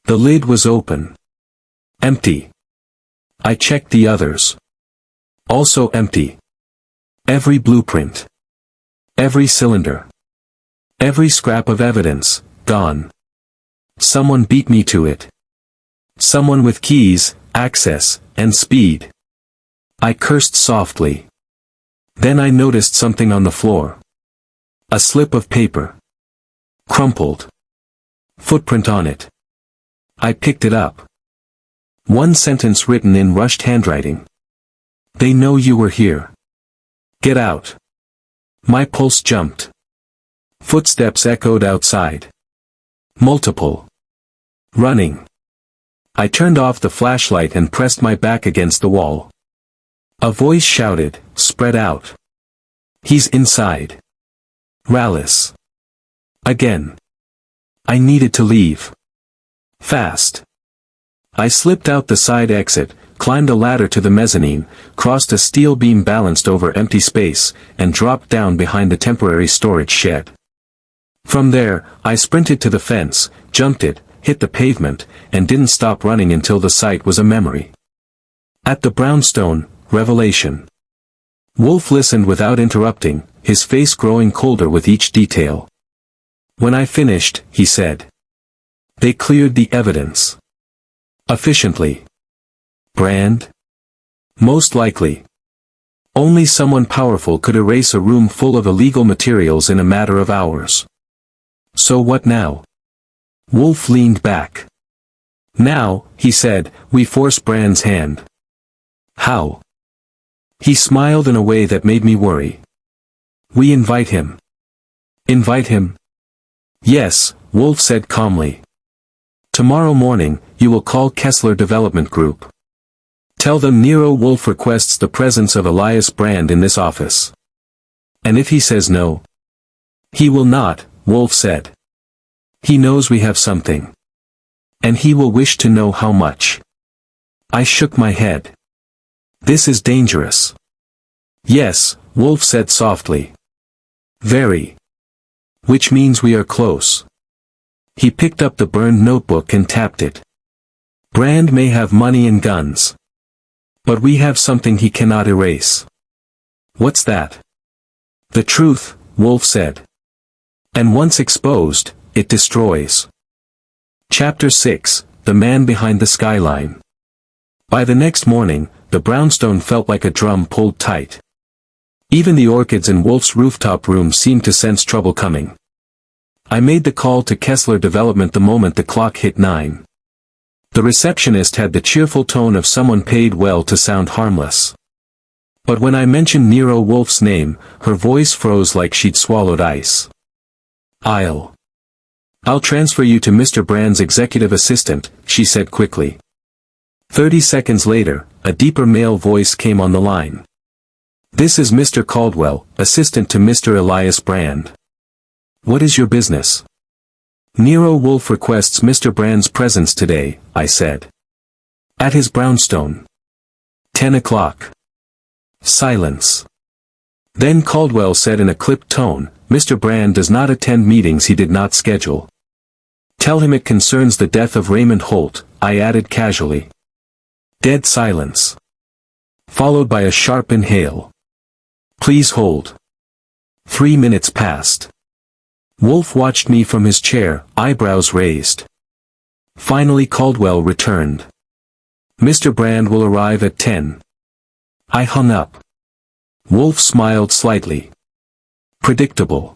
The lid was open. Empty. I checked the others. Also empty. Every blueprint. Every cylinder. Every scrap of evidence, gone. Someone beat me to it. Someone with keys, access, and speed. I cursed softly. Then I noticed something on the floor. A slip of paper. Crumpled. Footprint on it. I picked it up. One sentence written in rushed handwriting. They know you were here. Get out. My pulse jumped. Footsteps echoed outside. Multiple. Running. I turned off the flashlight and pressed my back against the wall. A voice shouted, spread out. He's inside. Rallis. Again. I needed to leave. Fast. I slipped out the side exit, climbed a ladder to the mezzanine, crossed a steel beam balanced over empty space, and dropped down behind the temporary storage shed. From there, I sprinted to the fence, jumped it, hit the pavement, and didn't stop running until the site was a memory. At the brownstone, revelation. Wolfe listened without interrupting, his face growing colder with each detail. When I finished, he said. They cleared the evidence. Efficiently. Brand? Most likely. Only someone powerful could erase a room full of illegal materials in a matter of hours. So what now? Wolfe leaned back. Now, he said, we force Brand's hand. How? He smiled in a way that made me worry. We invite him. Invite him? Yes, Wolfe said calmly. Tomorrow morning, you will call Kessler Development Group. Tell them Nero Wolfe requests the presence of Elias Brand in this office. And if he says no? He will not, Wolfe said. He knows we have something. And he will wish to know how much. I shook my head. This is dangerous. Yes, Wolfe said softly. Very. Which means we are close. He picked up the burned notebook and tapped it. Brand may have money and guns. But we have something he cannot erase. What's that? The truth, Wolfe said. And once exposed, it destroys. Chapter 6, The Man Behind the Skyline. By the next morning, the brownstone felt like a drum pulled tight. Even the orchids in Wolfe's rooftop room seemed to sense trouble coming. I made the call to Kessler Development the moment the clock hit 9. The receptionist had the cheerful tone of someone paid well to sound harmless. But when I mentioned Nero Wolfe's name, her voice froze like she'd swallowed ice. I'll transfer you to Mr. Brand's executive assistant, she said quickly. 30 seconds later, a deeper male voice came on the line. This is Mr. Caldwell, assistant to Mr. Elias Brand. What is your business? Nero Wolfe requests Mr. Brand's presence today, I said. At his brownstone. 10 o'clock. Silence. Then Caldwell said in a clipped tone, Mr. Brand does not attend meetings he did not schedule. Tell him it concerns the death of Raymond Holt, I added casually. Dead silence. Followed by a sharp inhale. Please hold. 3 minutes passed. Wolfe watched me from his chair, eyebrows raised. Finally Caldwell returned. Mr. Brand will arrive at 10. I hung up. Wolfe smiled slightly. Predictable.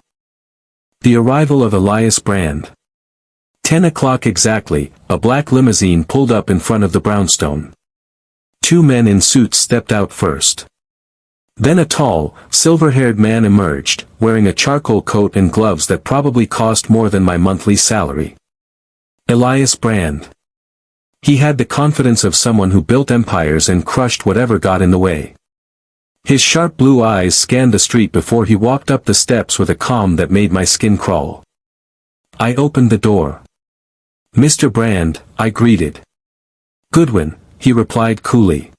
The arrival of Elias Brand. 10 o'clock exactly, a black limousine pulled up in front of the brownstone. 2 men in suits stepped out first. Then a tall, silver-haired man emerged, wearing a charcoal coat and gloves that probably cost more than my monthly salary. Elias Brand. He had the confidence of someone who built empires and crushed whatever got in the way. His sharp blue eyes scanned the street before he walked up the steps with a calm that made my skin crawl. I opened the door. Mr. Brand, I greeted. Goodwin, he replied coolly.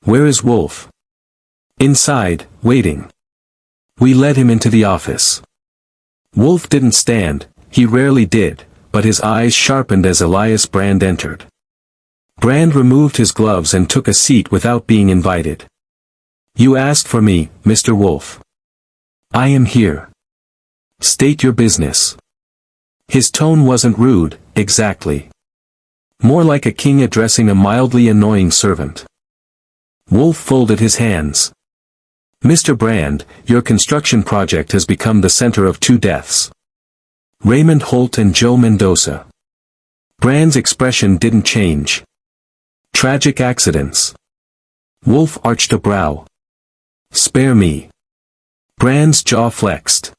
Where is Wolfe? Inside, waiting. We led him into the office. Wolfe didn't stand, he rarely did, but his eyes sharpened as Elias Brand entered. Brand removed his gloves and took a seat without being invited. You asked for me, Mr. Wolfe. I am here. State your business. His tone wasn't rude, exactly. More like a king addressing a mildly annoying servant. Wolfe folded his hands. Mr. Brand, your construction project has become the center of 2 deaths. Raymond Holt and Joe Mendoza. Brand's expression didn't change. Tragic accidents. Wolfe arched a brow. Spare me. Brand's jaw flexed.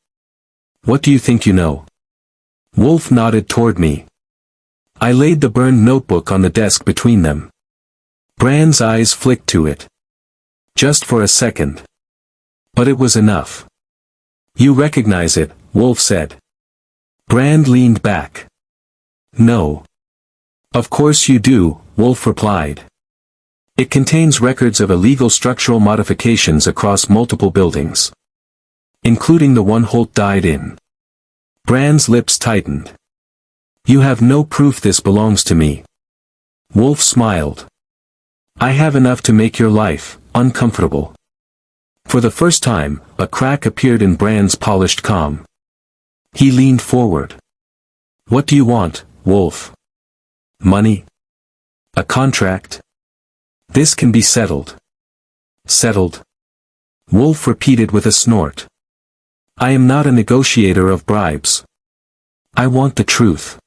What do you think you know? Wolfe nodded toward me. I laid the burned notebook on the desk between them. Brand's eyes flicked to it. Just for a second. But it was enough. You recognize it, Wolfe said. Brand leaned back. No. Of course you do, Wolfe replied. It contains records of illegal structural modifications across multiple buildings. Including the one Holt died in. Brand's lips tightened. You have no proof this belongs to me. Wolfe smiled. I have enough to make your life uncomfortable. For the first time, a crack appeared in Brand's polished calm. He leaned forward. What do you want, Wolfe? Money? A contract? This can be settled. Settled? Wolfe repeated with a snort. I am not a negotiator of bribes. I want the truth.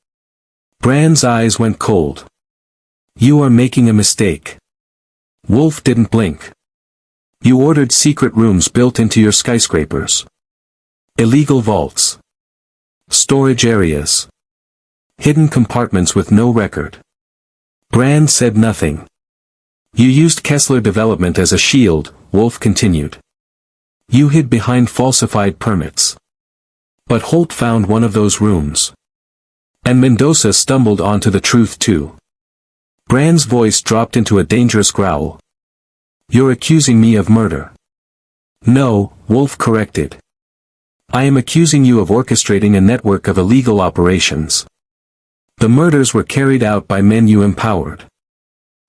Brand's eyes went cold. You are making a mistake. Wolfe didn't blink. You ordered secret rooms built into your skyscrapers. Illegal vaults. Storage areas. Hidden compartments with no record. Brand said nothing. You used Kessler Development as a shield, Wolfe continued. You hid behind falsified permits. But Holt found one of those rooms. And Mendoza stumbled onto the truth too. Brand's voice dropped into a dangerous growl. You're accusing me of murder. No, Wolfe corrected. I am accusing you of orchestrating a network of illegal operations. The murders were carried out by men you empowered.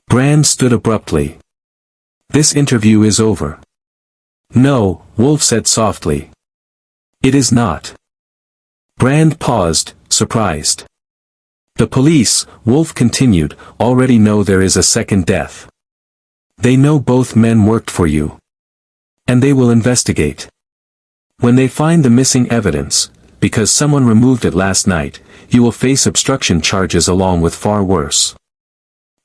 Brand stood abruptly. This interview is over. No, Wolfe said softly. It is not. Brand paused, surprised. The police, Wolfe continued, already know there is a second death. They know both men worked for you. And they will investigate. When they find the missing evidence, because someone removed it last night, you will face obstruction charges along with far worse.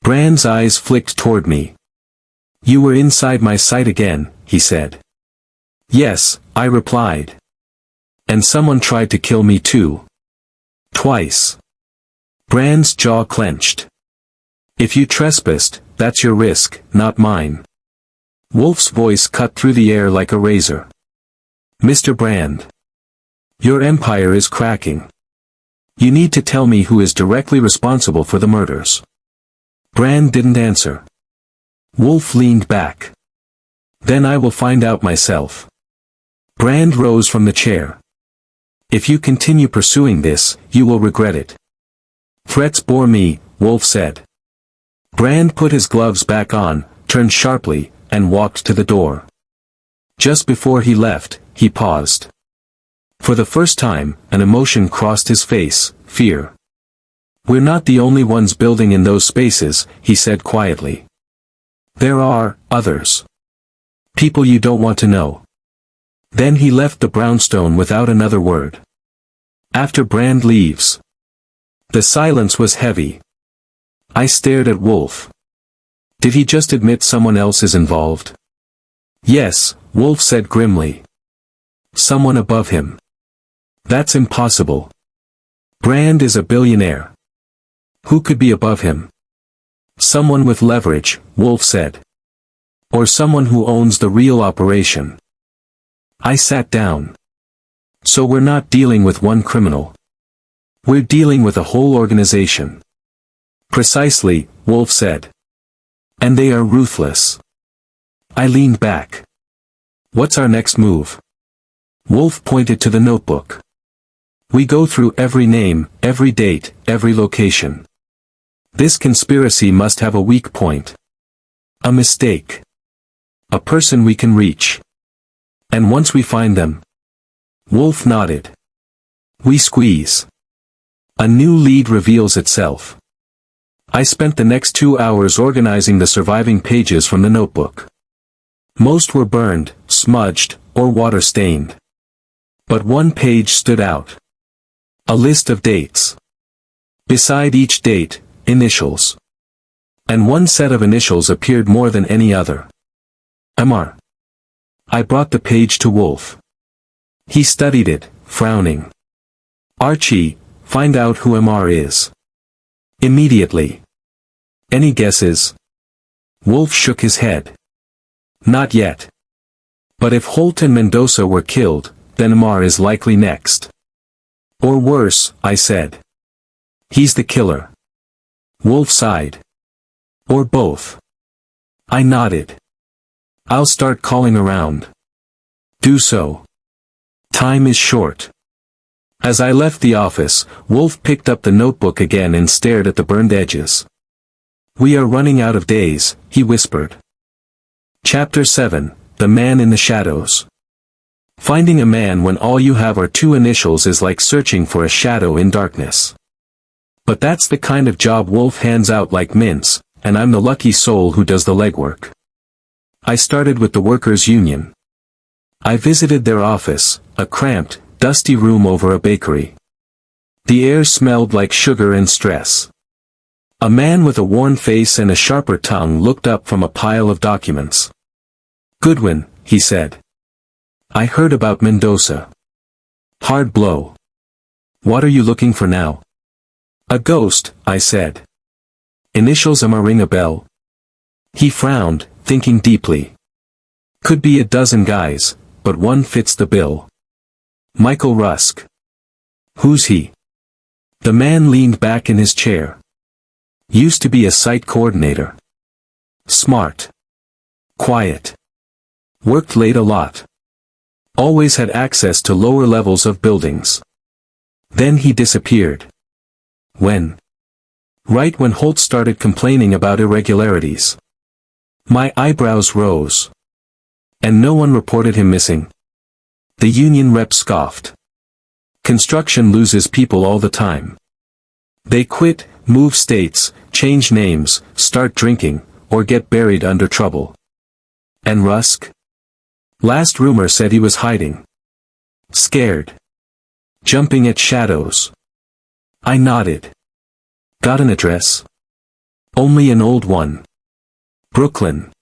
Brand's eyes flicked toward me. You were inside my sight again, he said. Yes, I replied. And someone tried to kill me too. Twice. Brand's jaw clenched. If you trespassed, that's your risk, not mine. Wolfe's voice cut through the air like a razor. Mr. Brand. Your empire is cracking. You need to tell me who is directly responsible for the murders. Brand didn't answer. Wolfe leaned back. Then I will find out myself. Brand rose from the chair. If you continue pursuing this, you will regret it. Threats bore me, Wolfe said. Brand put his gloves back on, turned sharply, and walked to the door. Just before he left, he paused. For the first time, an emotion crossed his face, fear. We're not the only ones building in those spaces, he said quietly. There are others. People you don't want to know. Then he left the brownstone without another word. After Brand leaves. The silence was heavy. I stared at Wolfe. Did he just admit someone else is involved? Yes, Wolfe said grimly. Someone above him. That's impossible. Brand is a billionaire. Who could be above him? Someone with leverage, Wolfe said. Or someone who owns the real operation. I sat down. So we're not dealing with one criminal. We're dealing with a whole organization. Precisely, Wolfe said. And they are ruthless. I leaned back. What's our next move? Wolfe pointed to the notebook. We go through every name, every date, every location. This conspiracy must have a weak point. A mistake. A person we can reach. And once we find them. Wolfe nodded. We squeeze. A new lead reveals itself. I spent the next 2 hours organizing the surviving pages from the notebook. Most were burned, smudged, or water-stained. But one page stood out. A list of dates. Beside each date, initials. And one set of initials appeared more than any other. MR. I brought the page to Wolfe. He studied it, frowning. Archie, find out who MR is. Immediately. Any guesses? Wolfe shook his head. Not yet. But if Holt and Mendoza were killed, then MR is likely next. Or worse, I said. He's the killer. Wolfe sighed. Or both. I nodded. I'll start calling around. Do so. Time is short. As I left the office, Wolfe picked up the notebook again and stared at the burned edges. We are running out of days, he whispered. Chapter 7, The Man in the Shadows. Finding a man when all you have are 2 initials is like searching for a shadow in darkness. But that's the kind of job Wolfe hands out like mints, and I'm the lucky soul who does the legwork. I started with the workers' union. I visited their office, a cramped, dusty room over a bakery. The air smelled like sugar and stress. A man with a worn face and a sharper tongue looked up from a pile of documents. Goodwin, he said. I heard about Mendoza. Hard blow. What are you looking for now? A ghost, I said. Initials ring a bell. He frowned, thinking deeply. Could be a dozen guys, but one fits the bill. Michael Rusk. Who's he? The man leaned back in his chair. Used to be a site coordinator. Smart. Quiet. Worked late a lot. Always had access to lower levels of buildings. Then he disappeared. When? Right when Holt started complaining about irregularities. My eyebrows rose. And no one reported him missing. The union rep scoffed. Construction loses people all the time. They quit, move states, change names, start drinking, or get buried under trouble. And Rusk? Last rumor said he was hiding. Scared. Jumping at shadows. I nodded. Got an address? Only an old one. Brooklyn.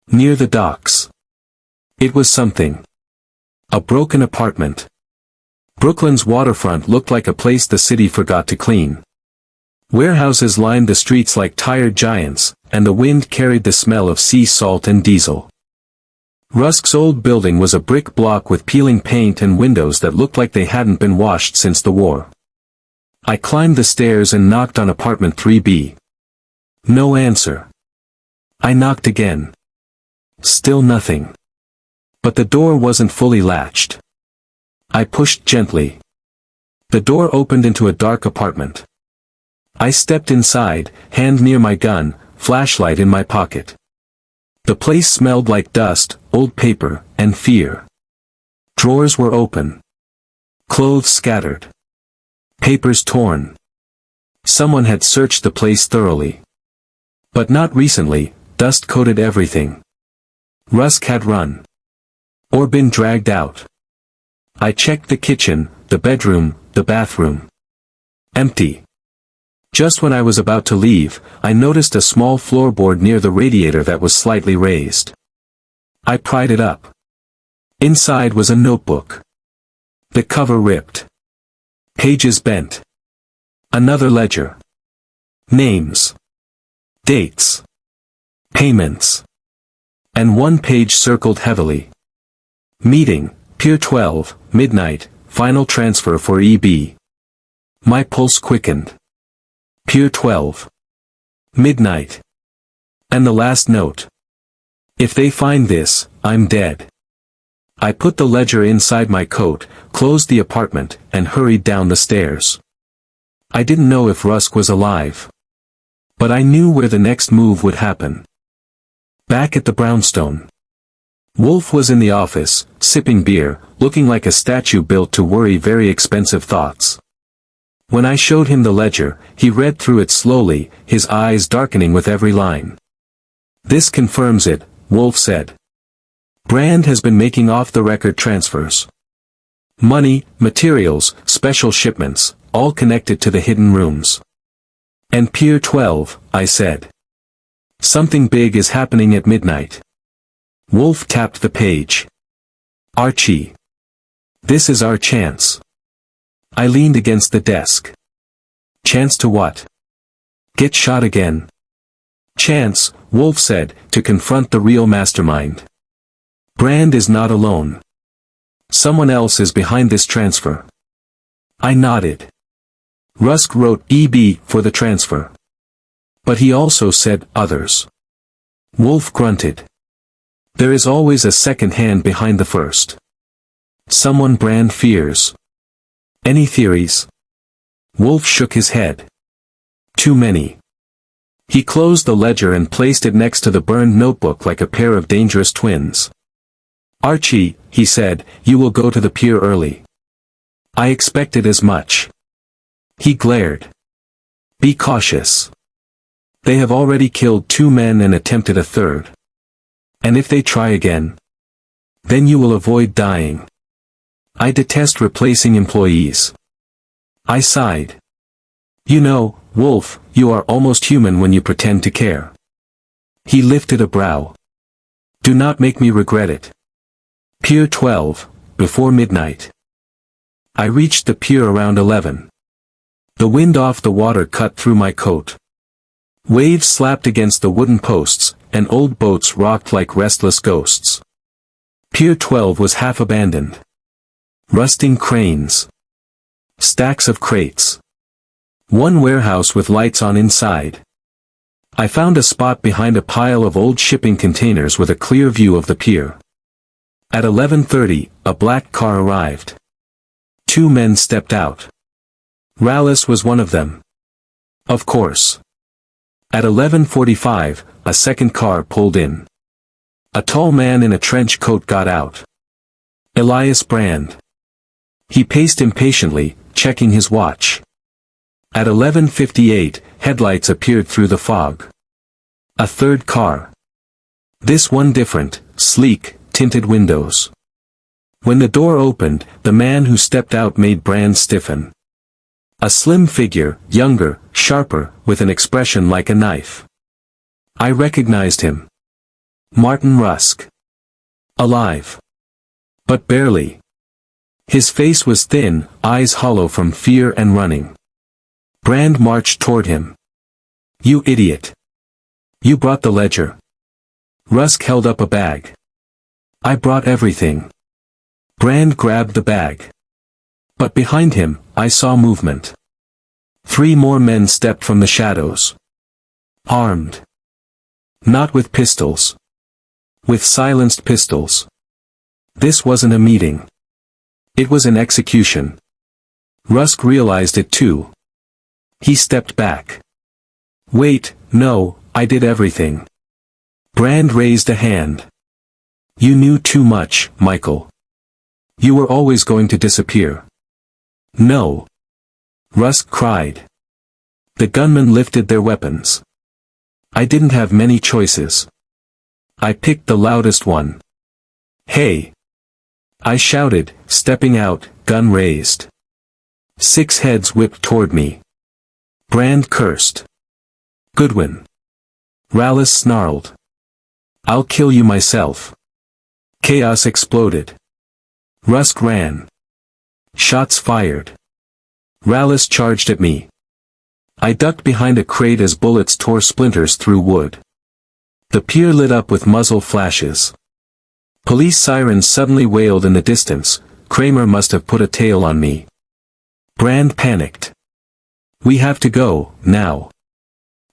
Near the docks. It was something. A broken apartment. Brooklyn's waterfront looked like a place the city forgot to clean. Warehouses lined the streets like tired giants, and the wind carried the smell of sea salt and diesel. Rusk's old building was a brick block with peeling paint and windows that looked like they hadn't been washed since the war. I climbed the stairs and knocked on apartment 3B. No answer. I knocked again. Still nothing. But the door wasn't fully latched. I pushed gently. The door opened into a dark apartment. I stepped inside, hand near my gun, flashlight in my pocket. The place smelled like dust, old paper, and fear. Drawers were open. Clothes scattered. Papers torn. Someone had searched the place thoroughly. But not recently. Dust coated everything. Rusk had run. Or been dragged out. I checked the kitchen, the bedroom, the bathroom. Empty. Just when I was about to leave, I noticed a small floorboard near the radiator that was slightly raised. I pried it up. Inside was a notebook. The cover ripped. Pages bent. Another ledger. Names. Dates. Payments. And one page circled heavily. Meeting, Pier 12, midnight, final transfer for EB. My pulse quickened. Pier 12. Midnight. And the last note. If they find this, I'm dead. I put the ledger inside my coat, closed the apartment, and hurried down the stairs. I didn't know if Rusk was alive. But I knew where the next move would happen. Back at the brownstone. Wolfe was in the office, sipping beer, looking like a statue built to worry very expensive thoughts. When I showed him the ledger, he read through it slowly, his eyes darkening with every line. This confirms it, Wolfe said. Brand has been making off-the-record transfers. Money, materials, special shipments, all connected to the hidden rooms. And Pier 12, I said. Something big is happening at midnight. Wolfe tapped the page. Archie. This is our chance. I leaned against the desk. Chance to what? Get shot again. Chance, Wolfe said, to confront the real mastermind. Brand is not alone. Someone else is behind this transfer. I nodded. Rusk wrote EB for the transfer. But he also said others. Wolfe grunted. There is always a second hand behind the first. Someone Brand fears. Any theories? Wolfe shook his head. Too many. He closed the ledger and placed it next to the burned notebook like a pair of dangerous twins. Archie, he said, you will go to the pier early. I expected as much. He glared. Be cautious. They have already killed 2 men and attempted a third. And if they try again, then you will avoid dying. I detest replacing employees. I sighed. You know, Wolfe, you are almost human when you pretend to care. He lifted a brow. Do not make me regret it. Pier 12, before midnight. I reached the pier around 11. The wind off the water cut through my coat. Waves slapped against the wooden posts, and old boats rocked like restless ghosts. Pier 12 was half abandoned. Rusting cranes. Stacks of crates. One warehouse with lights on inside. I found a spot behind a pile of old shipping containers with a clear view of the pier. At 11:30, a black car arrived. 2 men stepped out. Ruthless was one of them. Of course. At 11:45, a second car pulled in. A tall man in a trench coat got out. Elias Brand. He paced impatiently, checking his watch. At 11:58, headlights appeared through the fog. A third car. This one different, sleek, tinted windows. When the door opened, the man who stepped out made Brand stiffen. A slim figure, younger, sharper, with an expression like a knife. I recognized him. Martin Rusk. Alive. But barely. His face was thin, eyes hollow from fear and running. Brand marched toward him. "You idiot. You brought the ledger." Rusk held up a bag. "I brought everything." Brand grabbed the bag. But behind him, I saw movement. 3 more men stepped from the shadows. Armed. Not with pistols. With silenced pistols. This wasn't a meeting. It was an execution. Rusk realized it too. He stepped back. "Wait, no, I did everything." Brand raised a hand. "You knew too much, Michael. You were always going to disappear." "No." Rusk cried. The gunmen lifted their weapons. I didn't have many choices. I picked the loudest one. "Hey!" I shouted, stepping out, gun raised. 6 heads whipped toward me. Brand cursed. "Goodwin." Ruthless snarled. "I'll kill you myself." Chaos exploded. Rusk ran. Shots fired. Ruthless charged at me. I ducked behind a crate as bullets tore splinters through wood. The pier lit up with muzzle flashes. Police sirens suddenly wailed in the distance. Kramer must have put a tail on me. Brand panicked. "We have to go, now."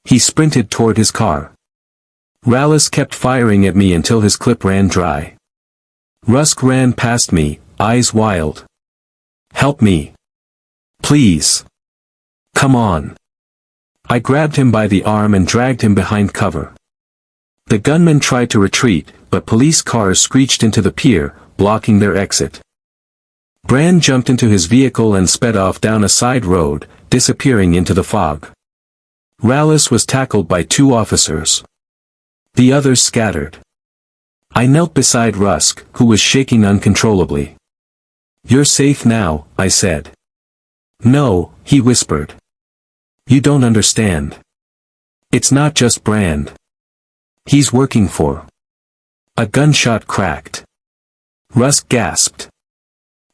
He sprinted toward his car. Ruthless kept firing at me until his clip ran dry. Rusk ran past me, eyes wild. "Help me. Please. Come on." I grabbed him by the arm and dragged him behind cover. The gunmen tried to retreat, but police cars screeched into the pier, blocking their exit. Brand jumped into his vehicle and sped off down a side road, disappearing into the fog. Ruthless was tackled by 2 officers. The others scattered. I knelt beside Rusk, who was shaking uncontrollably. "You're safe now," I said. "No," he whispered. "You don't understand. It's not just Brand. He's working for..." A gunshot cracked. Rusk gasped.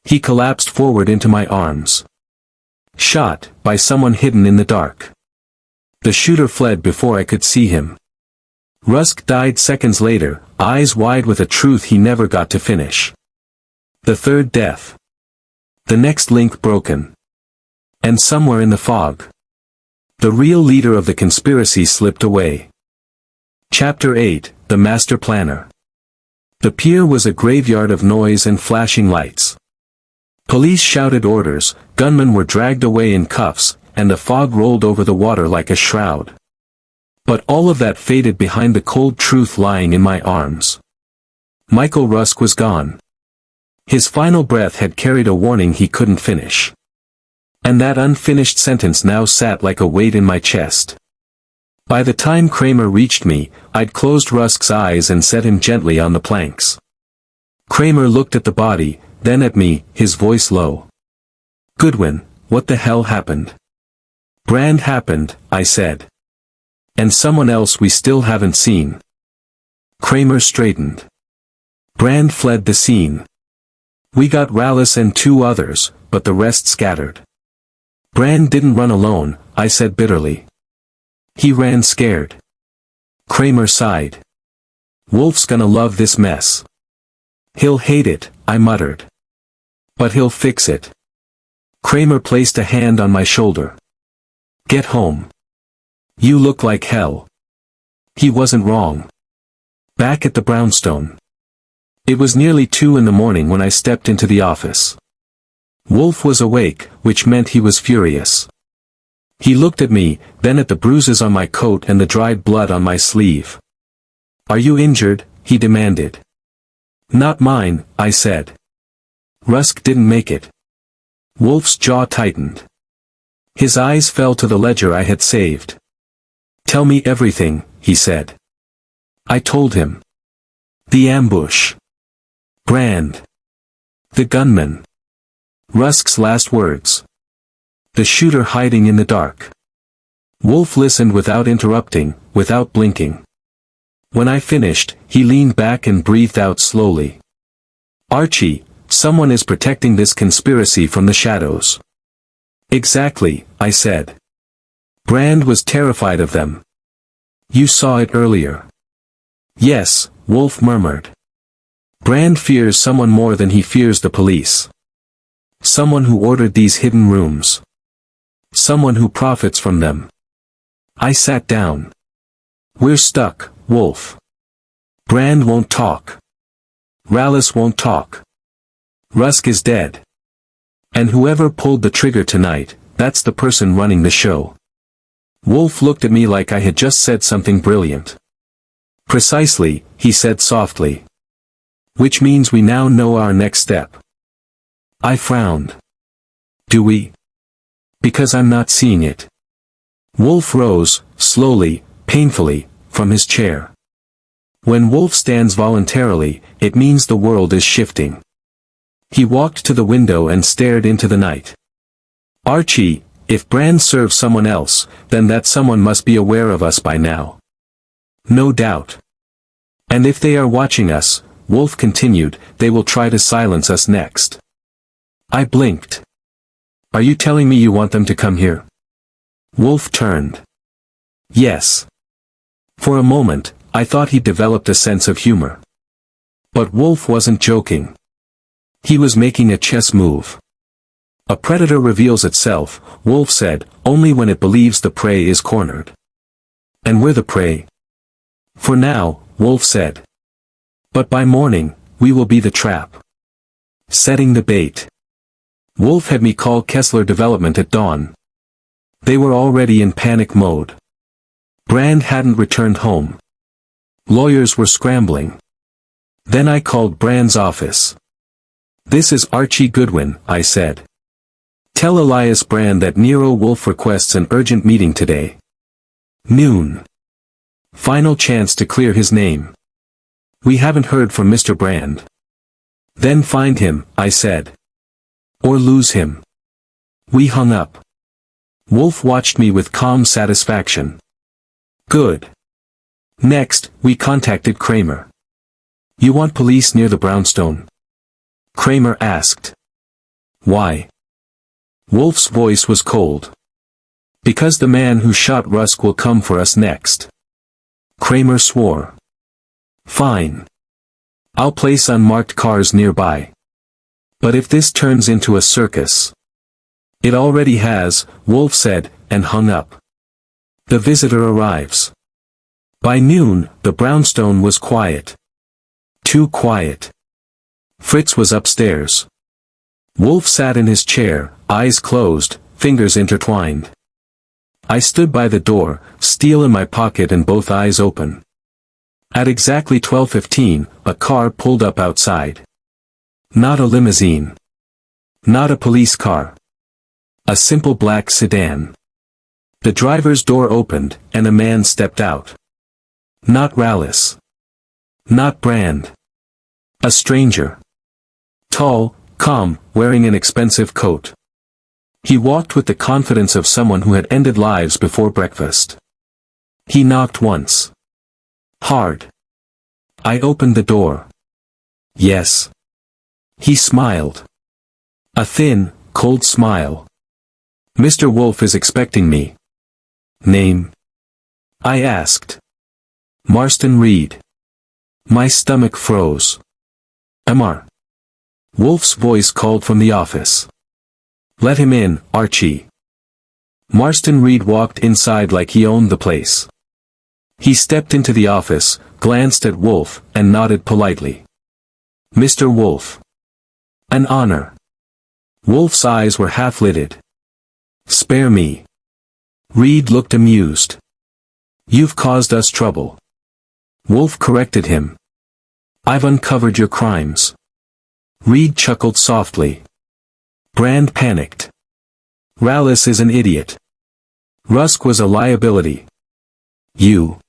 He collapsed forward into my arms. Shot, by someone hidden in the dark. The shooter fled before I could see him. Rusk died seconds later, eyes wide with a truth he never got to finish. The third death. The next link broken. And somewhere in the fog, the real leader of the conspiracy slipped away. Chapter 8, The Master Planner. The pier was a graveyard of noise and flashing lights. Police shouted orders, gunmen were dragged away in cuffs, and the fog rolled over the water like a shroud. But all of that faded behind the cold truth lying in my arms. Michael Rusk was gone. His final breath had carried a warning he couldn't finish. And that unfinished sentence now sat like a weight in my chest. By the time Kramer reached me, I'd closed Rusk's eyes and set him gently on the planks. Kramer looked at the body, then at me, his voice low. "Goodwin, what the hell happened?" "Brand happened," I said. "And someone else we still haven't seen." Kramer straightened. "Brand fled the scene. We got Ruthless and 2 others, but the rest scattered." "Brand didn't run alone," I said bitterly. "He ran scared." Kramer sighed. "Wolf's gonna love this mess." "He'll hate it," I muttered. "But he'll fix it." Kramer placed a hand on my shoulder. "Get home. You look like hell." He wasn't wrong. Back at the brownstone. It was nearly 2 in the morning when I stepped into the office. Wolfe was awake, which meant he was furious. He looked at me, then at the bruises on my coat and the dried blood on my sleeve. "Are you injured?" he demanded. "Not mine," I said. "Rusk didn't make it." Wolfe's jaw tightened. His eyes fell to the ledger I had saved. "Tell me everything," he said. I told him. The ambush. Brand. The gunman. Rusk's last words. The shooter hiding in the dark. Wolfe listened without interrupting, without blinking. When I finished, he leaned back and breathed out slowly. "Archie, Someone is protecting this conspiracy from the shadows. Exactly, I said. Brand was terrified of them. You saw it earlier. Yes, Wolfe murmured. Brand fears someone more than he fears the police. Someone who ordered these hidden rooms. Someone who profits from them. I sat down. We're stuck, Wolfe. Brand won't talk. Ruthless won't talk. Rusk is dead. And whoever pulled the trigger tonight, that's the person running the show. Wolfe looked at me like I had just said something brilliant. Precisely, he said softly. Which means we now know our next step. I frowned. Do we? Because I'm not seeing it. Wolfe rose, slowly, painfully, from his chair. When Wolfe stands voluntarily, it means the world is shifting. He walked to the window and stared into the night. Archie, if Brand serves someone else, then that someone must be aware of us by now. No doubt. And if they are watching us, Wolfe continued, they will try to silence us next. I blinked. Are you telling me you want them to come here? Wolfe turned. Yes. For a moment, I thought he developed a sense of humor. But Wolfe wasn't joking. He was making a chess move. A predator reveals itself, Wolfe said, only when it believes the prey is cornered. And we're the prey. For now, Wolfe said. But by morning, we will be the trap. Setting the bait. Wolfe had me call Kessler Development at dawn. They were already in panic mode. Brand hadn't returned home. Lawyers were scrambling. Then I called Brand's office. This is Archie Goodwin, I said. Tell Elias Brand that Nero Wolfe requests an urgent meeting today. Noon. Final chance to clear his name. We haven't heard from Mr. Brand. Then find him, I said. Or lose him. We hung up. Wolfe watched me with calm satisfaction. Good. Next, we contacted Kramer. You want police near the brownstone? Kramer asked. Why? Wolfe's voice was cold. Because the man who shot Rusk will come for us next. Kramer swore. Fine. I'll place unmarked cars nearby. But if this turns into a circus. It already has, Wolfe said, and hung up. The visitor arrives. By noon, the brownstone was quiet. Too quiet. Fritz was upstairs. Wolfe sat in his chair, eyes closed, fingers intertwined. I stood by the door, steel in my pocket and both eyes open. At exactly 12:15, a car pulled up outside. Not a limousine. Not a police car. A simple black sedan. The driver's door opened, and a man stepped out. Not Ruthless. Not Brand. A stranger. Tall, calm, wearing an expensive coat. He walked with the confidence of someone who had ended lives before breakfast. He knocked once. Hard. I opened the door. Yes. He smiled. A thin, cold smile. Mr. Wolfe is expecting me. Name? I asked. Marston Reed. My stomach froze. Mr. Wolfe's voice called from the office. Let him in, Archie. Marston Reed walked inside like he owned the place. He stepped into the office, glanced at Wolfe, and nodded politely. Mr. Wolfe. An honor. Wolfe's eyes were half-lidded. Spare me. Reed looked amused. You've caused us trouble. Wolfe corrected him. I've uncovered your crimes. Reed chuckled softly. Brand panicked. Ruthless is an idiot. Rusk was a liability. You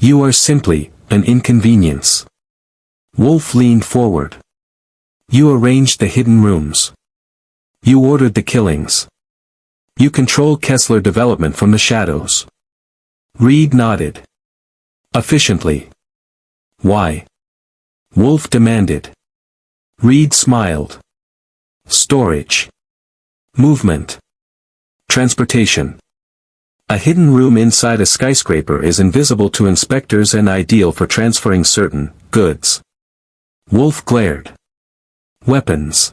are simply an inconvenience. Wolfe leaned forward. You arranged the hidden rooms. You ordered the killings. You control Kessler Development from the shadows. Reed nodded. Efficiently. Why? Wolfe demanded. Reed smiled. Storage. Movement. Transportation. A hidden room inside a skyscraper is invisible to inspectors and ideal for transferring certain goods. Wolfe glared. Weapons.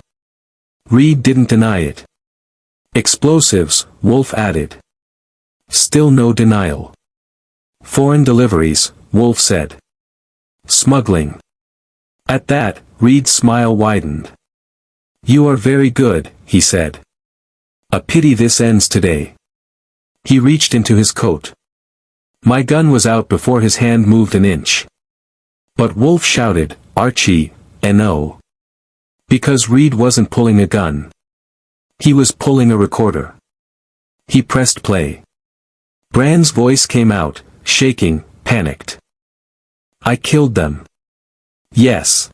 Reed didn't deny it. Explosives, Wolfe added. Still no denial. Foreign deliveries, Wolfe said. Smuggling. At that, Reed's smile widened. You are very good, he said. A pity this ends today. He reached into his coat. My gun was out before his hand moved an inch. But Wolfe shouted, Archie, no. Because Reed wasn't pulling a gun. He was pulling a recorder. He pressed play. Brand's voice came out, shaking, panicked. I killed them. Yes.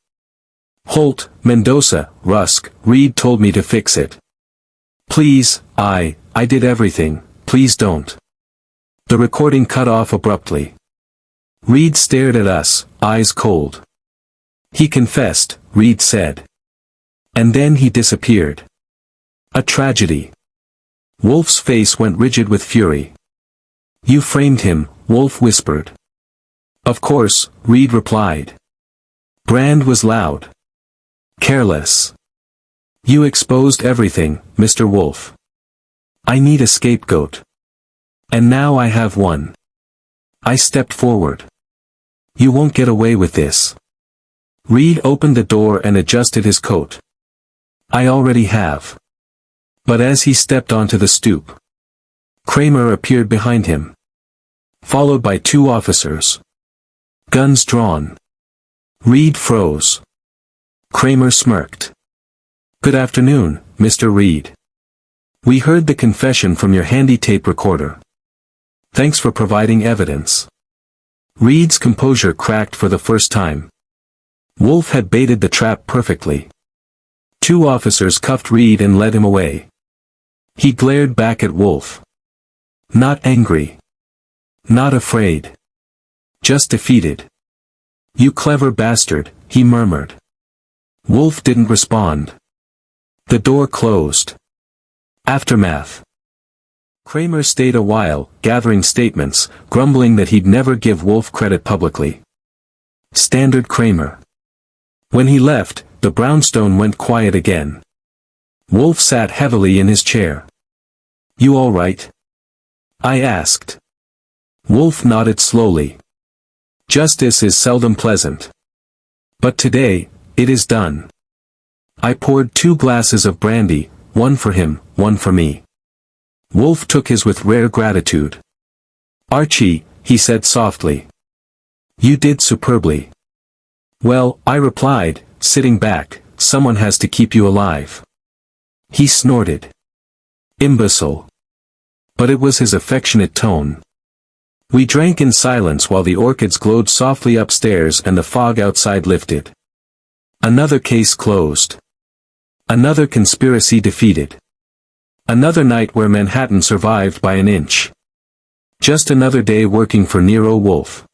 Holt, Mendoza, Rusk, Reed told me to fix it. Please, I did everything, please don't. The recording cut off abruptly. Reed stared at us, eyes cold. He confessed, Reed said. And then he disappeared. A tragedy. Wolfe's face went rigid with fury. You framed him, Wolfe whispered. Of course, Reed replied. Brand was loud. Careless. You exposed everything, Mr. Wolfe. I need a scapegoat. And now I have one. I stepped forward. You won't get away with this. Reed opened the door and adjusted his coat. I already have. But as he stepped onto the stoop, Kramer appeared behind him. Followed by two officers. Guns drawn. Reed froze. Kramer smirked. Good afternoon, Mr. Reed. We heard the confession from your handy tape recorder. Thanks for providing evidence. Reed's composure cracked for the first time. Wolfe had baited the trap perfectly. Two officers cuffed Reed and led him away. He glared back at Wolfe. Not angry. Not afraid. Just defeated. You clever bastard, he murmured. Wolfe didn't respond. The door closed. Aftermath. Kramer stayed a while, gathering statements, grumbling that he'd never give Wolfe credit publicly. Standard Kramer. When he left, the brownstone went quiet again. Wolfe sat heavily in his chair. You all right? I asked. Wolfe nodded slowly. Justice is seldom pleasant. But today, it is done. I poured 2 glasses of brandy, one for him, one for me. Wolfe took his with rare gratitude. Archie, he said softly. You did superbly. Well, I replied, sitting back, someone has to keep you alive. He snorted. Imbecile. But it was his affectionate tone. We drank in silence while the orchids glowed softly upstairs and the fog outside lifted. Another case closed. Another conspiracy defeated. Another night where Manhattan survived by an inch. Just another day working for Nero Wolfe.